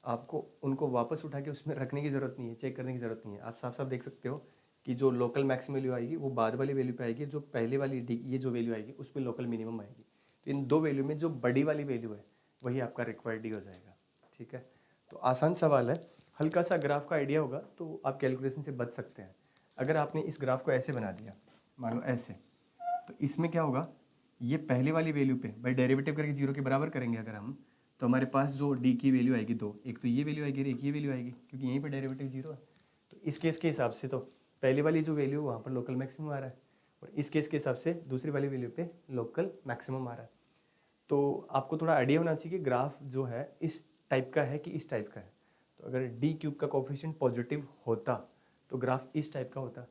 S2: आपको उनको वापस उठा के उसमें रखने की ज़रूरत नहीं है, चेक करने की ज़रूरत नहीं है। आप साफ साफ देख सकते हो कि जो लोकल मैक्सिमम वैल्यू आएगी वो बाद वाली वैल्यू पे आएगी, जो पहले वाली डी ये जो वैल्यू आएगी उसमें लोकल मिनिमम आएगी। तो इन 2 वैल्यू में जो बड़ी वाली वैल्यू है वही आपका रिक्वायर्ड डी हो जाएगा, ठीक है। तो आसान सवाल है, हल्का सा ग्राफ का आइडिया होगा तो आप कैलकुलेशन से बच सकते हैं। अगर आपने इस ग्राफ को ऐसे बना दिया, मान लो ऐसे, तो इसमें क्या होगा, ये पहले वाली वैल्यू पे बाई डेरिवेटिव करके 0 के बराबर करेंगे अगर हम, तो हमारे पास जो डी की वैल्यू आएगी 2, एक तो ये वैल्यू आएगी, एक ये वैल्यू आएगी, क्योंकि यहीं पे डेरिवेटिव 0 है। तो इस केस के हिसाब से तो पहली वाली जो वैल्यू वहाँ पर लोकल मैक्सिमम आ रहा है, और इस केस के हिसाब से दूसरी वाली वैल्यू पे लोकल मैक्सिमम आ रहा है। तो आपको थोड़ा आइडिया होना चाहिए कि ग्राफ जो है इस टाइप का है कि इस टाइप का है। तो अगर डी क्यूब का कोफिशिएंट पॉजिटिव होता तो ग्राफ इस टाइप का होता,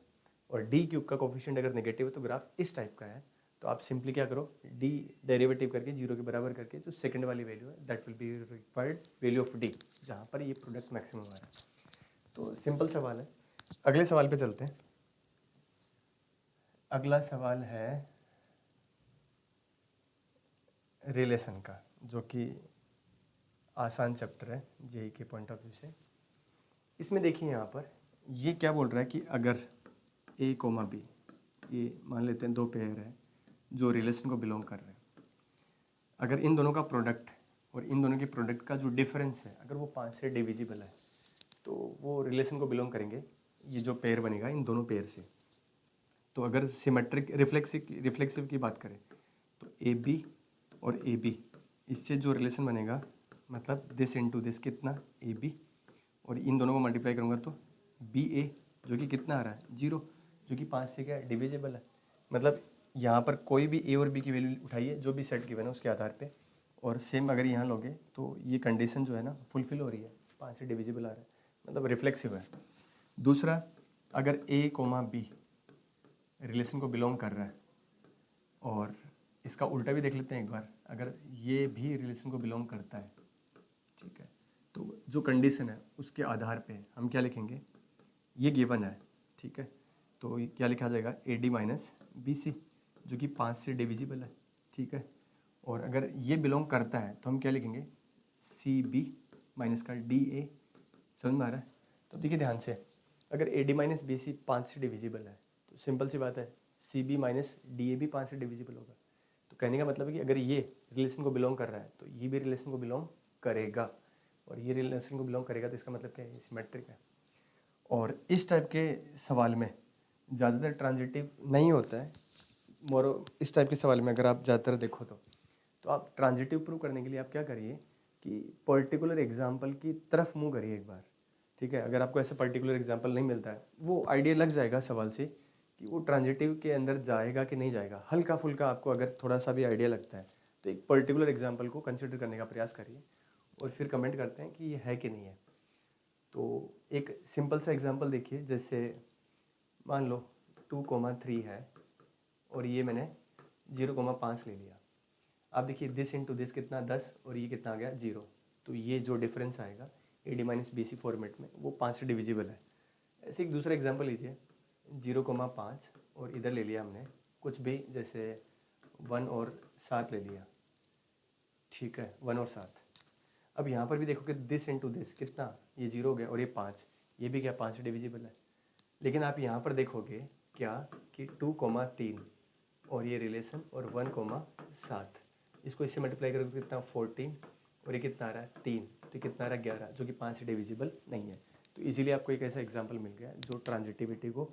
S2: और डी क्यूब का कोफिशिएंट अगर नेगेटिव है तो ग्राफ इस टाइप का है। तो आप सिंपली क्या करो, डी डेरिवेटिव करके 0 के बराबर करके जो सेकंड वाली वैल्यू है that will be required value of D, जहाँ पर ये प्रोडक्ट मैक्सिमम आ रहा है। तो सिंपल सवाल है। अगले सवाल पे चलते हैं। अगला सवाल है रिलेशन का, जो कि आसान चैप्टर है जेई के पॉइंट ऑफ व्यू से। इसमें देखिए यहाँ पर ये क्या बोल रहा है कि अगर ए कोमा बी, ये मान लेते हैं 2 पेयर है जो रिलेशन को बिलोंग कर रहे हैं, अगर इन दोनों का प्रोडक्ट और इन दोनों के प्रोडक्ट का जो डिफरेंस है अगर वो 5 से डिविजिबल है तो वो रिलेशन को बिलोंग करेंगे, ये जो पेयर बनेगा इन दोनों पेयर से। तो अगर सिमेट्रिक रिफ्लेक्सिव की बात करें तो ए बी और ए बी, इससे जो रिलेशन बनेगा मतलब दिस इनटू दिस कितना ए बी, और इन दोनों को मल्टीप्लाई करूँगा तो बी ए, जो कि कितना आ रहा है 0, जो कि 5 से क्या है डिविजिबल है। मतलब यहाँ पर कोई भी ए और बी की वैल्यू उठाइए जो भी सेट गिवन है उसके आधार पे, और सेम अगर यहाँ लोगे तो ये कंडीशन जो है ना फुलफिल हो रही है, 5 से डिविजिबल आ रहा है, मतलब रिफ्लेक्सिव है। दूसरा, अगर ए कोमा बी रिलेशन को बिलोंग कर रहा है, और इसका उल्टा भी देख लेते हैं एक बार, अगर ये भी रिलेशन को बिलोंग करता है, ठीक है, तो जो कंडीशन है उसके आधार पे हम क्या लिखेंगे, ये गिवन है, ठीक है, तो ये क्या लिखा जाएगा a d minus b c, जो कि 5 से डिविजिबल है, ठीक है। और अगर ये बिलोंग करता है तो हम क्या लिखेंगे सी बी माइनस का डी ए, समझ में आ रहा है। तो देखिए ध्यान से, अगर a d minus b c 5 से डिविजिबल है तो सिंपल सी बात है c b minus d a भी 5 से डिविजिबल होगा। तो कहने का मतलब है कि अगर ये रिलेशन को बिलोंग कर रहा है तो ये भी रिलेशन को बिलोंग करेगा, और ये रिलेशन को बिलोंग करेगा तो इसका मतलब क्या है, सिमेट्रिक है। और इस टाइप के सवाल में ज़्यादातर ट्रांजिटिव नहीं होता है, मोरो इस टाइप के सवाल में अगर आप ज़्यादातर देखो तो आप ट्रांजिटिव प्रूव करने के लिए आप क्या करिए कि पर्टिकुलर एग्जाम्पल की तरफ मूव करिए एक बार, ठीक है, अगर आपको ऐसा पर्टिकुलर एग्जांपल नहीं मिलता है, वो आइडिया लग जाएगा सवाल से कि वो ट्रांजिटिव के अंदर जाएगा कि नहीं जाएगा। हल्का फुल्का आपको अगर थोड़ा सा भी आइडिया लगता है तो एक पर्टिकुलर एग्जांपल को कंसिडर करने का प्रयास करिए और फिर कमेंट करते हैं कि ये है कि नहीं है। तो एक सिंपल सा एग्जांपल देखिए, जैसे मान लो 2,3 है और ये मैंने 0,5 ले लिया। आप देखिए दिस इंटू दिस कितना 10 और ये कितना आ गया 0। तो ये जो डिफरेंस आएगा AD माइनस BC फॉर्मेट में वो 5 से डिविजिबल है। ऐसे एक दूसरा एग्जांपल लीजिए 0,5 और इधर ले लिया हमने कुछ भी, जैसे 1 और 7 ले लिया, ठीक है, 1 और 7। अब यहाँ पर भी देखो कि दिस इंटू दिस कितना, ये 0 हो गया और ये 5, ये भी क्या 5 से डिविजिबल है। लेकिन आप यहाँ पर देखोगे क्या कि 2,3 और ये रिलेशन और 1,7, इसको इससे मल्टीप्लाई करोगे कितना 14 और ये कितना आ रहा है 3, तो ये कितना आ रहा है 11, जो कि 5 से डिविजिबल नहीं है। तो इजीली आपको एक ऐसा एग्जांपल मिल गया जो ट्रांजिटिविटी को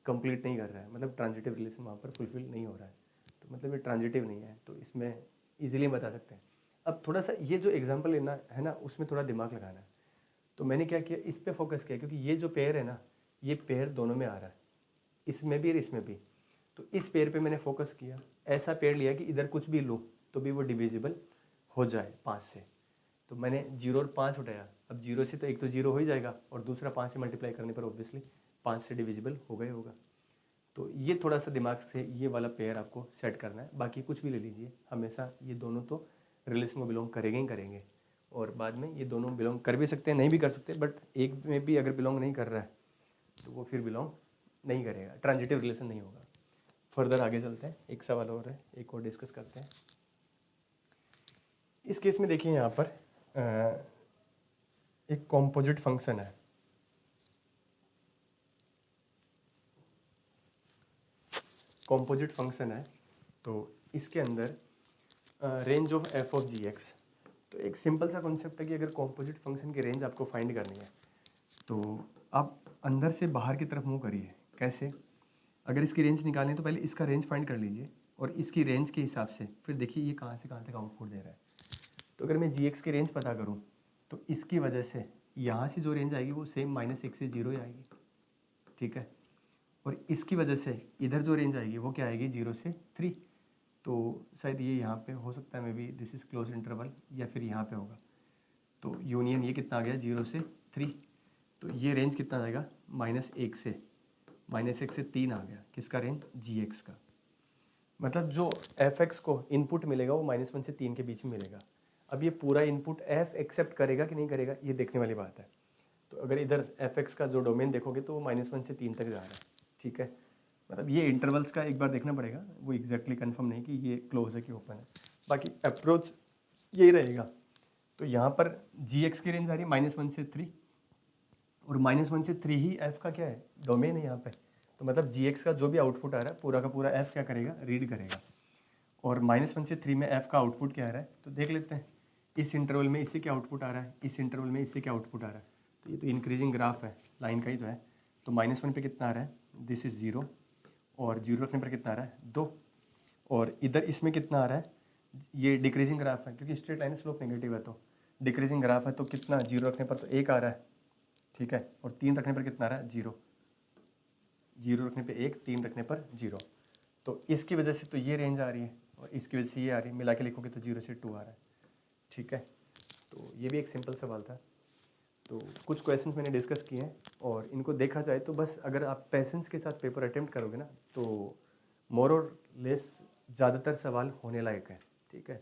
S2: कंप्लीट नहीं कर रहा है, मतलब ट्रांजिटिव रिलेशन वहाँ पर फुलफिल नहीं हो रहा है, तो मतलब ये ट्रांजिटिव नहीं है। तो इसमें ईजिली बता सकते हैं। अब थोड़ा सा ये जो एग्जाम्पल लेना है ना, उसमें थोड़ा दिमाग लगाना है। तो मैंने क्या किया, इस पर फोकस किया, क्योंकि ये जो पेयर है ना, ये पेयर दोनों में आ रहा है, इसमें भी और इसमें भी। तो इस पेयर पे मैंने फोकस किया, ऐसा पेयर लिया कि इधर कुछ भी लूँ तो भी वो डिविजिबल हो जाए 5 से। तो मैंने 0 और 5 उठाया। अब 0 से तो एक तो 0 हो ही जाएगा और दूसरा 5 से मल्टीप्लाई करने पर ऑब्वियसली 5 से डिविजिबल हो गया होगा। तो ये थोड़ा सा दिमाग से ये वाला पेयर आपको सेट करना है। बाकी कुछ भी ले लीजिए, हमेशा ये दोनों तो रिलेशन को बिलोंग करेंगे ही करेंगे, और बाद में ये दोनों बिलोंग कर भी सकते हैं, नहीं भी कर सकते, बट एक में भी अगर बिलोंग नहीं कर रहा है तो वो फिर बिलोंग नहीं करेगा, ट्रांजिटिव रिलेशन नहीं होगा। फर्दर आगे चलते हैं, एक सवाल और है, एक और डिस्कस करते हैं। इस केस में देखिए यहाँ पर एक कॉम्पोजिट फंक्शन है, कॉम्पोजिट फंक्शन है। तो इसके अंदर range of f of gx। तो एक सिंपल सा कॉन्सेप्ट है कि अगर कॉम्पोजिट फंक्शन की रेंज आपको फाइंड करनी है तो आप अंदर से बाहर की तरफ मूव करिए। कैसे? अगर इसकी रेंज निकालनी है तो पहले इसका रेंज फाइंड कर लीजिए और इसकी रेंज के हिसाब से फिर देखिए ये कहाँ से कहाँ तक आउटपुट दे रहा है। तो अगर मैं gx की रेंज पता करूँ तो इसकी वजह से यहाँ से जो रेंज आएगी वो सेम -1 से 0 ही आएगी, ठीक है। और इसकी वजह से इधर जो रेंज आएगी वो क्या आएगी 0 से 3। तो शायद ये यहाँ पे हो सकता है, may be this is close interval, या फिर यहाँ पे होगा। तो यूनियन ये कितना आ गया 0 से 3। तो ये रेंज कितना आएगा -1 से 3 आ गया। किसका रेंज? gx का। मतलब जो fx को इनपुट मिलेगा वो -1 से 3 के बीच में मिलेगा। अब ये पूरा इनपुट f एक्सेप्ट करेगा कि नहीं करेगा ये देखने वाली बात है। तो अगर इधर fx का जो डोमेन देखोगे तो वो -1 से 3 तक जा रहा है, ठीक है। मतलब ये इंटरवल्स का एक बार देखना पड़ेगा, वो एग्जैक्टली कंफर्म नहीं कि ये क्लोज है कि ओपन है, बाकी अप्रोच यही रहेगा। तो यहाँ पर gx की रेंज आ रही है -1 से 3 और -1 से 3 ही f का क्या है डोमेन है यहाँ पे। तो मतलब gx का जो भी आउटपुट आ रहा है पूरा का पूरा f क्या करेगा रीड करेगा। और -1 से 3 में f का आउटपुट क्या आ रहा है तो देख लेते हैं। इस इंटरवल में इससे क्या आउटपुट आ रहा है, इस इंटरवल में इससे क्या आउटपुट आ रहा है। तो ये तो इंक्रीजिंग ग्राफ है, लाइन का ही तो है। तो -1 पे कितना आ रहा है, दिस इज़ 0, और 0 रखने पर कितना आ रहा है 2, और इधर इसमें कितना आ रहा है, ये डिक्रीजिंग ग्राफ है क्योंकि स्ट्रेट लाइन स्लोप नेगेटिव है, तो डिक्रीजिंग ग्राफ है तो कितना 0 रखने पर तो 1 आ रहा है, ठीक है। और 3 रखने पर कितना आ रहा है 0, 0 रखने पर 1, 3 रखने पर 0। तो इसकी वजह से तो ये रेंज आ रही है और इसकी वजह से ये आ रही है, मिला के लिखोगे तो 0 से 2 आ रहा है, ठीक है। तो ये भी एक सिंपल सवाल था। तो कुछ क्वेश्चंस मैंने डिस्कस किए हैं और इनको देखा जाए तो बस अगर आप पेशेंस के साथ पेपर अटेम्प्ट करोगे ना तो मोर और लेस ज़्यादातर सवाल होने लायक है, ठीक है।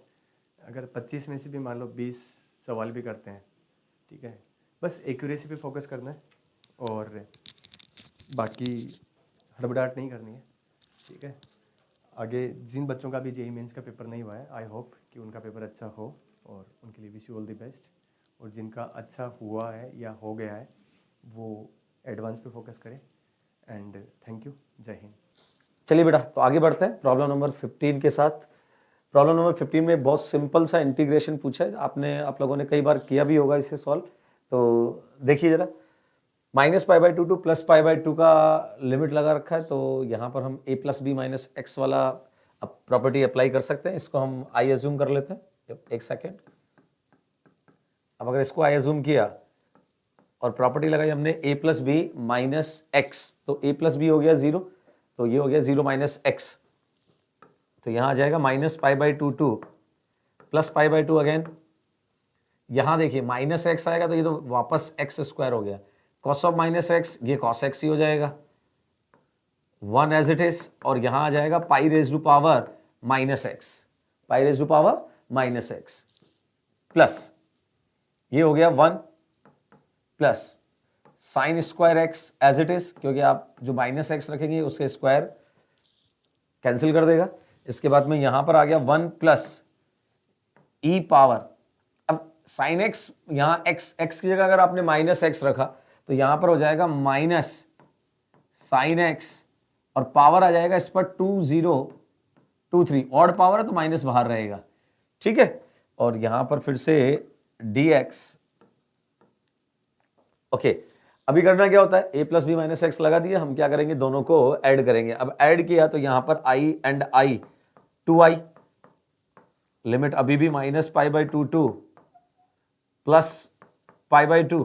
S2: अगर 25 में से भी मान लो 20 सवाल भी करते हैं, ठीक है, बस एक्यूरेसी पे फोकस करना है और बाकी हड़बड़ाहट नहीं करनी है, ठीक है। आगे जिन बच्चों का भी जेईई मेंस का पेपर नहीं हुआ है, आई होप कि उनका पेपर अच्छा हो और उनके लिए wish you all the best. और जिनका अच्छा हुआ है या हो गया है वो एडवांस पे फोकस करें। एंड थैंक यू, जय हिंद।
S3: चलिए बेटा, तो आगे बढ़ते हैं प्रॉब्लम नंबर 15 के साथ। प्रॉब्लम नंबर 15 में बहुत सिंपल सा इंटीग्रेशन पूछा है, आप लोगों ने कई बार किया भी होगा इसे सॉल्व। तो देखिए जरा, -π/2 टू +π/2 का लिमिट लगा रखा है, तो यहाँ पर हम a + b - x वाला प्रॉपर्टी अप्लाई कर सकते हैं। इसको हम आई एज्यूम कर लेते हैं, एक सेकेंड। अब अगर इसको आई एज्यूम किया और प्रॉपर्टी लगाई हमने a plus b minus x, तो a प्लस बी हो गया 0, तो ये हो गया 0 माइनस एक्स, तो यहां आ जाएगा minus pi by 2 plus pi by 2 again, यहां देखिए माइनस एक्स आएगा तो ये तो वापस एक्स स्क्वायर हो गया, कॉस ऑफ माइनस एक्स ये कॉस एक्स ही हो जाएगा 1 एज इट इज, और यहां आ जाएगा pi raise to power minus x, pi raise to power minus x plus ये हो गया 1 plus sine square x as it is, क्योंकि आप जो माइनस एक्स रखेंगे उसके स्क्वायर कैंसिल कर देगा। इसके बाद में यहां पर आ गया 1 प्लस ई पावर, अब साइन एक्स यहां एक्स की जगह अगर आपने माइनस एक्स रखा तो यहां पर हो जाएगा माइनस साइन एक्स और पावर आ जाएगा इस पर 2023, ऑड पावर है तो माइनस बाहर रहेगा, ठीक है। और यहां पर फिर से dx, ओके अभी करना क्या होता है, a plus b minus x लगा दिया, हम क्या करेंगे दोनों को ऐड करेंगे। अब ऐड किया तो यहां पर i and i 2i, limit अभी भी minus pi by 2 plus pi by 2।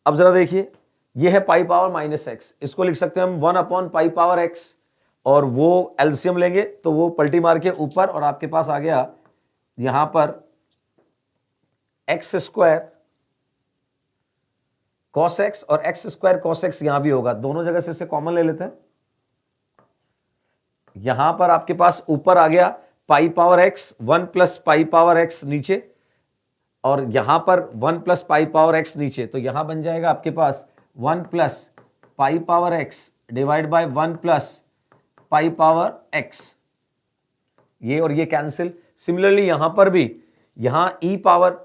S3: अब जरा देखिए ये है पाई पावर माइनस एक्स, इसको लिख सकते हैं हम 1 अपॉन पाई पावर एक्स, और वो एलसीएम लेंगे तो वो पलटी मार के ऊपर, और आपके पास आ गया यहां पर एक्स स्क्वायर कॉस एक्स और एक्स स्क्वायर कॉस एक्स यहां भी होगा, दोनों जगह से इसे कॉमन ले लेते हैं। यहां पर आपके पास ऊपर आ गया pi power x 1 plus pi power x नीचे, और यहां पर 1 प्लस पाई पावर एक्स नीचे, तो यहां बन जाएगा आपके पास 1 plus pi power x divide by 1 plus pi power x, ये और ये कैंसिल। सिमिलरली यहां पर भी यहां ई पावर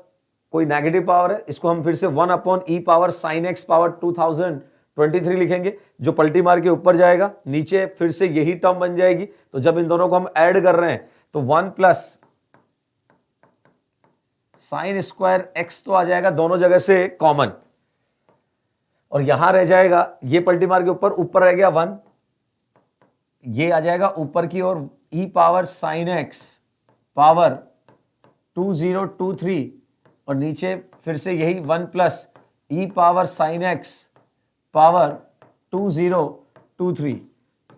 S3: कोई नेगेटिव पावर है, इसको हम फिर से 1 अपॉन ई पावर साइन एक्स पावर 2023 लिखेंगे, जो पलटी मार के ऊपर जाएगा, नीचे फिर से यही टर्म बन जाएगी। तो जब इन दोनों को हम ऐड कर रहे हैं तो 1 प्लस साइन स्क्वायर एक्स तो आ जाएगा दोनों जगह से कॉमन, और यहां रह जाएगा ये पलटी मार के ऊपर रह गया 1, ये आ जाएगा ऊपर की ओर ई पावर साइन एक्स पावर 2023, और नीचे फिर से यही 1 प्लस ई पावर साइन एक्स पावर 2023,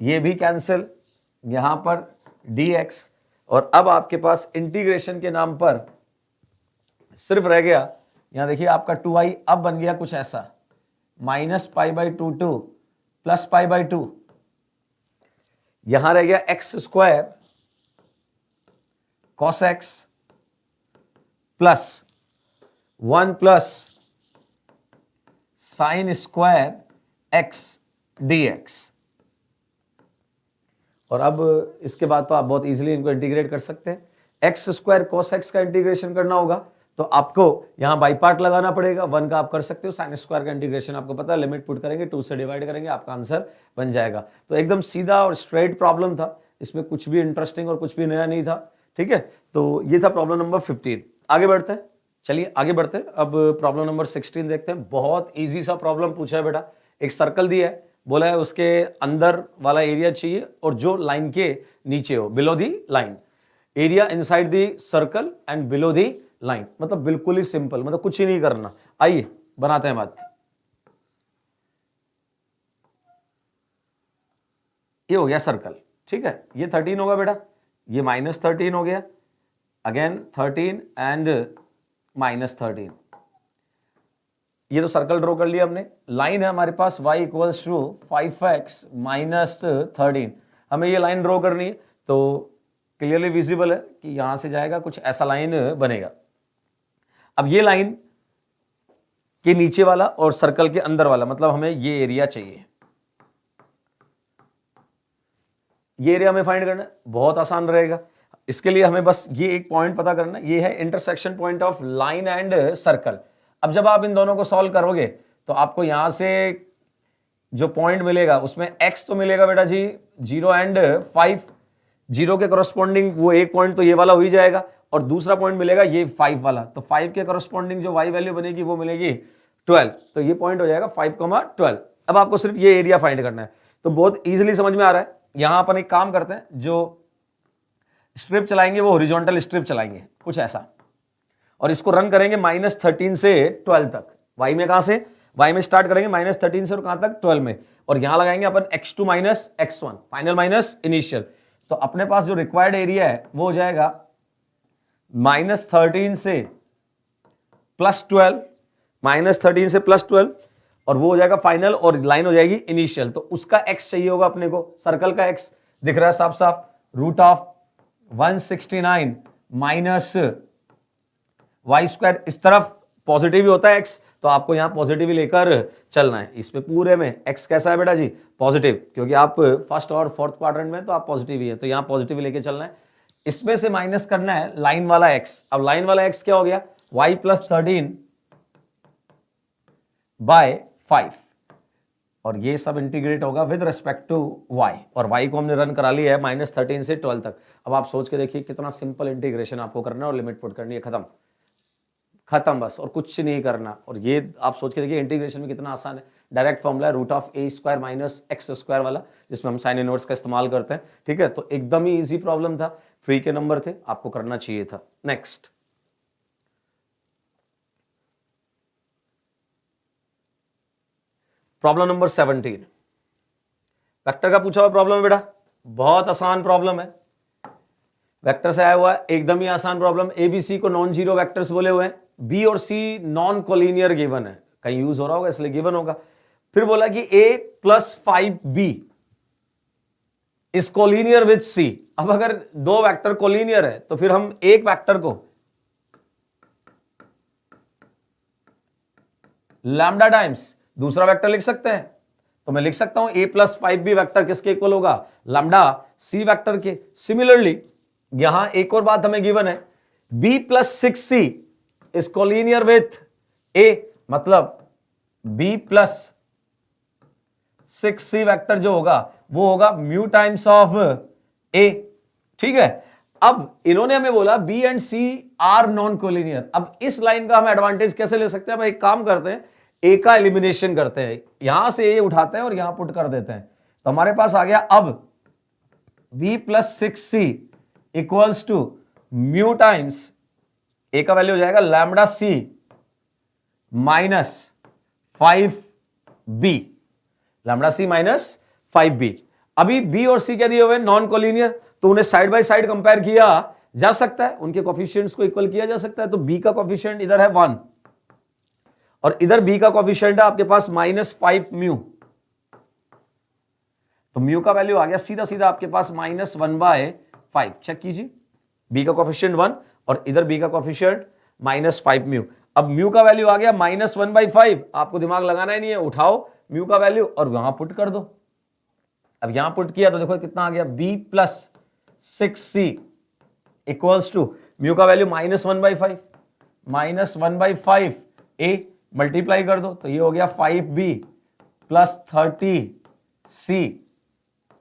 S3: ये भी कैंसिल, यहां पर dx, और अब आपके पास इंटीग्रेशन के नाम पर सिर्फ रह गया, यहां देखिए आपका 2i अब बन गया कुछ ऐसा, minus pi by 2 plus pi by 2, यहां रह गया x square cos x plus 1 plus sine square x dx। और अब इसके बाद तो आप बहुत इजीली इनको इंटीग्रेट कर सकते हैं। एक्स स्क्वायर कॉस एक्स का इंटीग्रेशन करना होगा तो आपको यहां बाई पार्ट लगाना पड़ेगा, 1 का आप कर सकते हो, साइन स्क्वायर का इंटीग्रेशन आपको पता है, लिमिट पुट करेंगे 2 से डिवाइड करेंगे, आपका आंसर बन जाएगा। तो एकदम सीधा और स्ट्रेट प्रॉब्लम था, इसमें कुछ भी इंटरेस्टिंग और कुछ भी नया नहीं था, ठीक है। तो ये था प्रॉब्लम नंबर 15। आगे बढ़ते हैं, चलिए आगे बढ़ते हैं। अब प्रॉब्लम नंबर 16 देखते हैं। बहुत इजी सा प्रॉब्लम पूछा है बेटा, एक सर्कल दिया है, बोला है उसके अंदर वाला एरिया चाहिए और जो लाइन के नीचे हो, below the line, area inside the circle and below the line, मतलब बिल्कुल ही सिंपल, मतलब कुछ ही नहीं करना। आइए बनाते हैं बात। ये हो गया सर्कल, ठीक है, ये 13 होगा बेटा, ये -13 हो गया, अगेन 13 एंड -13, ये तो सर्कल ड्रॉ कर लिया हमने। लाइन है हमारे पास y equals to 5x minus 13, हमें ये लाइन ड्रॉ करनी है, तो क्लियरली विजिबल है कि यहां से जाएगा कुछ ऐसा लाइन बनेगा। अब ये लाइन के नीचे वाला और सर्कल के अंदर वाला, मतलब हमें ये एरिया चाहिए, ये एरिया हमें फाइंड करना है, बहुत आसान रहेगा। इसके लिए हमें बस ये एक पॉइंट पता करना है, ये है intersection point of line and circle. अब जब आप इन दोनों को सॉल्व करोगे तो आपको यहां से जो पॉइंट मिलेगा उसमें x तो मिलेगा बेटा जी 0 एंड 5, 0 के करस्पॉन्डिंग वो एक पॉइंट तो ये वाला हो ही जाएगा, और दूसरा पॉइंट मिलेगा ये 5 वाला, तो 5 के करस्पॉन्डिंग जो y वैल्यू बनेगी वो मिलेगी 12, तो ये पॉइंट हो जाएगा 5,12। अब आपको सिर्फ ये एरिया फाइंड करना है, तो बहुत इजीली समझ में आ रहा है। यहां अपन एक काम करते हैं, जो स्ट्रिप चलाएंगे वो हॉरिजॉन्टल स्ट्रिप चलाएंगे कुछ ऐसा, और इसको रन करेंगे -13 से 12 तक। y में कहां से y में स्टार्ट करेंगे -13 से और कहां तक 12 में, और यहां लगाएंगे अपन x2 minus x1, final minus initial. तो अपने पास जो रिक्वायर्ड एरिया है वो हो जाएगा -13 से +12, -13 से +12, और वो हो जाएगा फाइनल, और लाइन हो जाएगी इनिशियल। तो उसका x चाहिए होगा अपने को, सर्कल का x दिख रहा है साफ साफ, √169 माइनस y², इस तरफ पॉजिटिव ही होता है x, तो आपको यहां पॉजिटिव ही लेकर चलना है। इसमें पूरे में x कैसा है बेटा जी, पॉजिटिव, क्योंकि आप फर्स्ट और फोर्थ क्वाड्रेंट में तो आप पॉजिटिव ही है, तो यहां पॉजिटिव लेके चलना है। इसमें से माइनस करना है लाइन वाला x। अब लाइन वाला x क्या हो गया, y + 13/5, और ये सब इंटीग्रेट होगा विद रिस्पेक्ट टू y, और y को हमने रन करा लिया है -13 से 12 तक। अब आप सोच के देखिए कितना सिंपल इंटीग्रेशन आपको करना है, और लिमिट पुट करनी है, खत्म खत्म बस, और कुछ नहीं करना। और ये आप सोच के देखिए इंटीग्रेशन में कितना आसान है, डायरेक्ट फॉर्मूला है √a² माइनस x² वाला, जिसमें हम साइन इनवर्स का इस्तेमाल करते हैं। ठीक है, तो एकदम ही इजी प्रॉब्लम था, फ्री के नंबर थे, आपको करना चाहिए था। नेक्स्ट, प्रॉब्लम नंबर 17, वेक्टर का पूछा हुआ प्रॉब्लम है बेटा, बहुत आसान प्रॉब्लम है, वेक्टर से आया हुआ है, एकदम ही आसान प्रॉब्लम। ए बी सी को नॉन जीरो वेक्टर्स बोले हुए हैं, बी और सी नॉन कोलिनियर गिवन है, कहीं यूज हो रहा होगा इसलिए गिवन होगा। फिर बोला कि a + 5b is collinear with c। अब अगर दो वेक्टर कोलिनियर है तो फिर हम एक वेक्टर को लैम्डा टाइम्स दूसरा वेक्टर लिख सकते हैं, तो मैं लिख सकता हूं a + 5b वेक्टर किसके इक्वल होगा, लैम्डा c वेक्टर के। सिमिलरली यहां एक और बात हमें गिवन है, b + 6c is collinear with a, मतलब b + 6c वेक्टर जो होगा वो होगा म्यू टाइम्स ऑफ a। ठीक है, अब इन्होंने हमें बोला b and c are non collinear. अब इस लाइन का हम एडवांटेज कैसे ले सकते हैं, हम एक काम करते हैं, a का एलिमिनेशन करते हैं, यहां से a उठाते हैं और यहां पुट कर देते हैं, तो हमारे पास आ गया अब b + 6c equals to mu times a का वैल्यू हो जाएगा lambda c minus 5b, lambda c minus 5b। अभी b और c क्या दिए हुए, नॉन कोलिनियर, तो उन्हें साइड बाय साइड कंपेयर किया जा सकता है, उनके कोफिशिएंट्स को इक्वल किया जा सकता है। तो b का कोफिशिएंट इधर है 1 और इधर b का कोफिशिएंट है आपके पास -5 म्यू, तो म्यू का वैल्यू आ गया सीधा सीधा आपके पास -1/5। चेक कीजिए, b का कोफिशिएंट 1 और इधर b का कोफिशिएंट -5 म्यू। अब म्यू का वैल्यू आ गया -1/5, आपको दिमाग लगाना ही नहीं है, उठाओ म्यू का वैल्यू और वहां पुट कर दो। अब यहां पुट किया तो देखो कितना आ गया, b + 6c equals to mu का वैल्यू -1/5, -1/5 a, मल्टीप्लाई कर दो तो ये हो गया 5b + 30c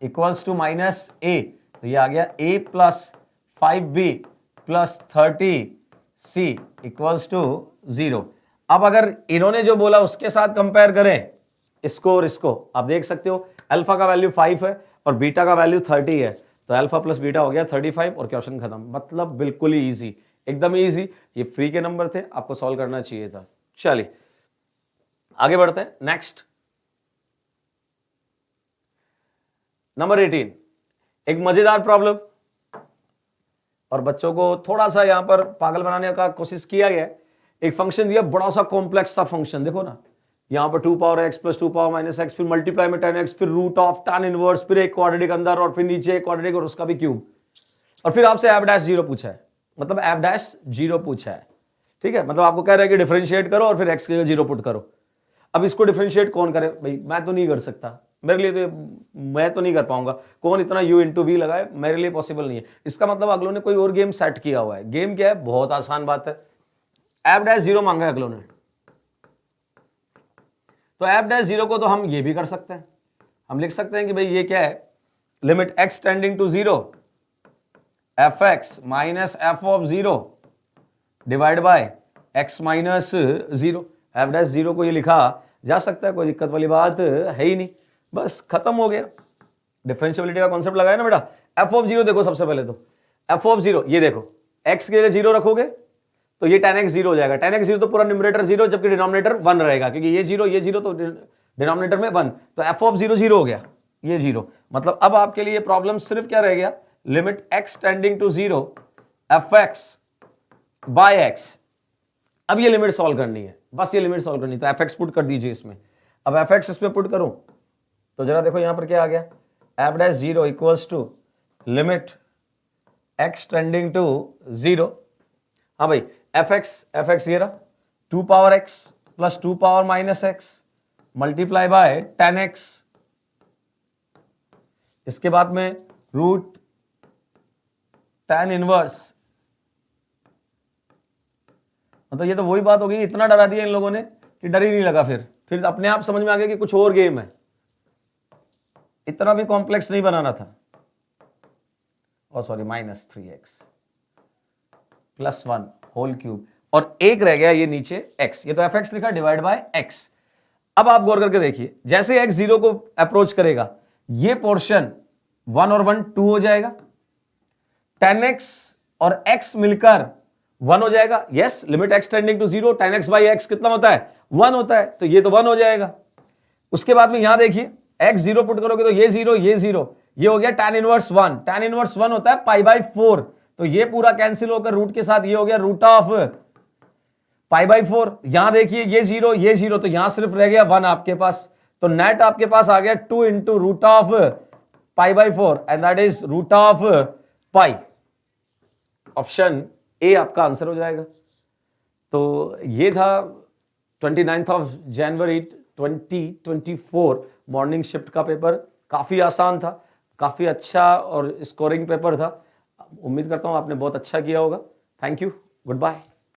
S3: equals to -a, तो ये आ गया a + 5b + 30c equals to 0। अब अगर इन्होंने जो बोला उसके साथ कंपेयर करें इसको और इसको, आप देख सकते हो अल्फा का वैल्यू 5 है और बीटा का वैल्यू 30 है, तो अल्फा प्लस बीटा हो गया 35 और क्वेश्चन खत्म। मतलब बिल्कुल ही इजी, एकदम इजी, ये फ्री के नंबर थे, आपको सॉल्व करना चाहिए था। चलिए आगे बढ़ते हैं। नेक्स्ट नंबर 18, एक मजेदार प्रॉब्लम, और बच्चों को थोड़ा सा यहां पर पागल बनाने का कोशिश किया गया है। एक फंक्शन दिया, बड़ा सा कॉम्प्लेक्स सा फंक्शन, देखो ना यहां पर 2 पावर x + 2 पावर -x, फिर मल्टीप्लाई में 10x, फिर √tan इनवर्स, फिर एक क्वाड्रेटिक अंदर और फिर नीचे एक क्वाड्रेटिक और उसका भी क्यूब, और फिर आपसे f'0 पूछा है, मतलब f'0 पूछा है। ठीक है, मतलब आपको कह रहा है कि डिफरेंशिएट करो और फिर x के 0 पुट करो। अब इसको डिफरेंशिएट कौन करे भाई, मैं तो नहीं कर सकता, मेरे लिए तो मैं तो नहीं कर पाऊंगा, कौन इतना u × v लगाए, मेरे लिए पॉसिबल नहीं है। इसका मतलब अगलों ने कोई और गेम सेट किया हुआ है। गेम क्या है, बहुत आसान बात है, f'0 मांगा है अगलों ने, तो f'0 को तो हम ये भी कर सकते हैं, हम लिख सकते हैं कि भाई ये क्या है, limit x tending to 0 fx minus f(0) divide by x minus 0। f'0 को ये लिखा जा सकता है, कोई दिक्कत वाली बात है ही नहीं, बस खत्म हो गया। डिफरेंशियबिलिटी का कॉन्सेप्ट लगाया ना बेटा। f(0) देखो सबसे पहले तो f(0) ये देखो x के 0 रखोगे तो ये tan x 0 हो जाएगा। tan x 0 तो पूरा न्यूमरेटर 0 जबकि डिनोमिनेटर 1 रहेगा, क्योंकि ये 0 तो डिनोमिनेटर में 1, तो f ऑफ 0 0 हो गया, ये 0। मतलब अब आपके लिए प्रॉब्लम सिर्फ क्या रह गया, limit x tending to 0 fx by x। अब ये लिमिट सॉल्व करनी है, बस ये लिमिट सॉल्व करनी है। तो fx पुट कर दीजिए इसमें। अब fx इसमें पुट करूं तो जरा देखो यहां पर क्या आ गया, f dash 0 equals to limit x tending to 0। हाँ भाई, fx ये रहा 2 power x plus 2 power minus x multiply by tan x। इसके बाद में रूट tan इनवर्स। मतलब ये तो वही बात हो गई, इतना डरा दिया इन लोगों ने कि डर ही नहीं लगा। फिर अपने आप समझ में आ गया कि कुछ और गेम है, इतना भी कॉम्प्लेक्स नहीं बनाना था। और sorry, minus 3x plus 1 whole cube, और एक रह गया ये नीचे x, ये तो fx लिखा डिवाइड बाय x। अब आप गौर करके देखिए, जैसे x 0 को अप्रोच करेगा ये पोर्शन 1 और 1 2 हो जाएगा, tan x और x मिलकर 1 हो जाएगा। Yes, limit x tending to 0 tan x by x कितना होता है, 1 होता है, तो ये तो 1 हो जाएगा। उसके बाद में यहां देखिए x 0 पुट करोगे तो ये 0 ये हो गया tan इनवर्स 1। tan इनवर्स 1 होता है पाई बाई 4, तो ये पूरा कैंसिल होकर रूट के साथ ये हो गया रूट ऑफ पाई बाई 4। यहां देखिए ये 0 तो यहां सिर्फ रह गया 1 आपके पास, तो नेट आपके पास आ गया 2 into root of pi by 4 and that is root of pi. Option A आपका आंसर हो जाएगा। तो ये था 29 ऑफ जनवरी 2024 मॉर्निंग शिफ्ट का पेपर। काफ़ी आसान था, काफ़ी अच्छा और स्कोरिंग पेपर था। उम्मीद करता हूँ आपने बहुत अच्छा किया होगा। Thank you, good bye.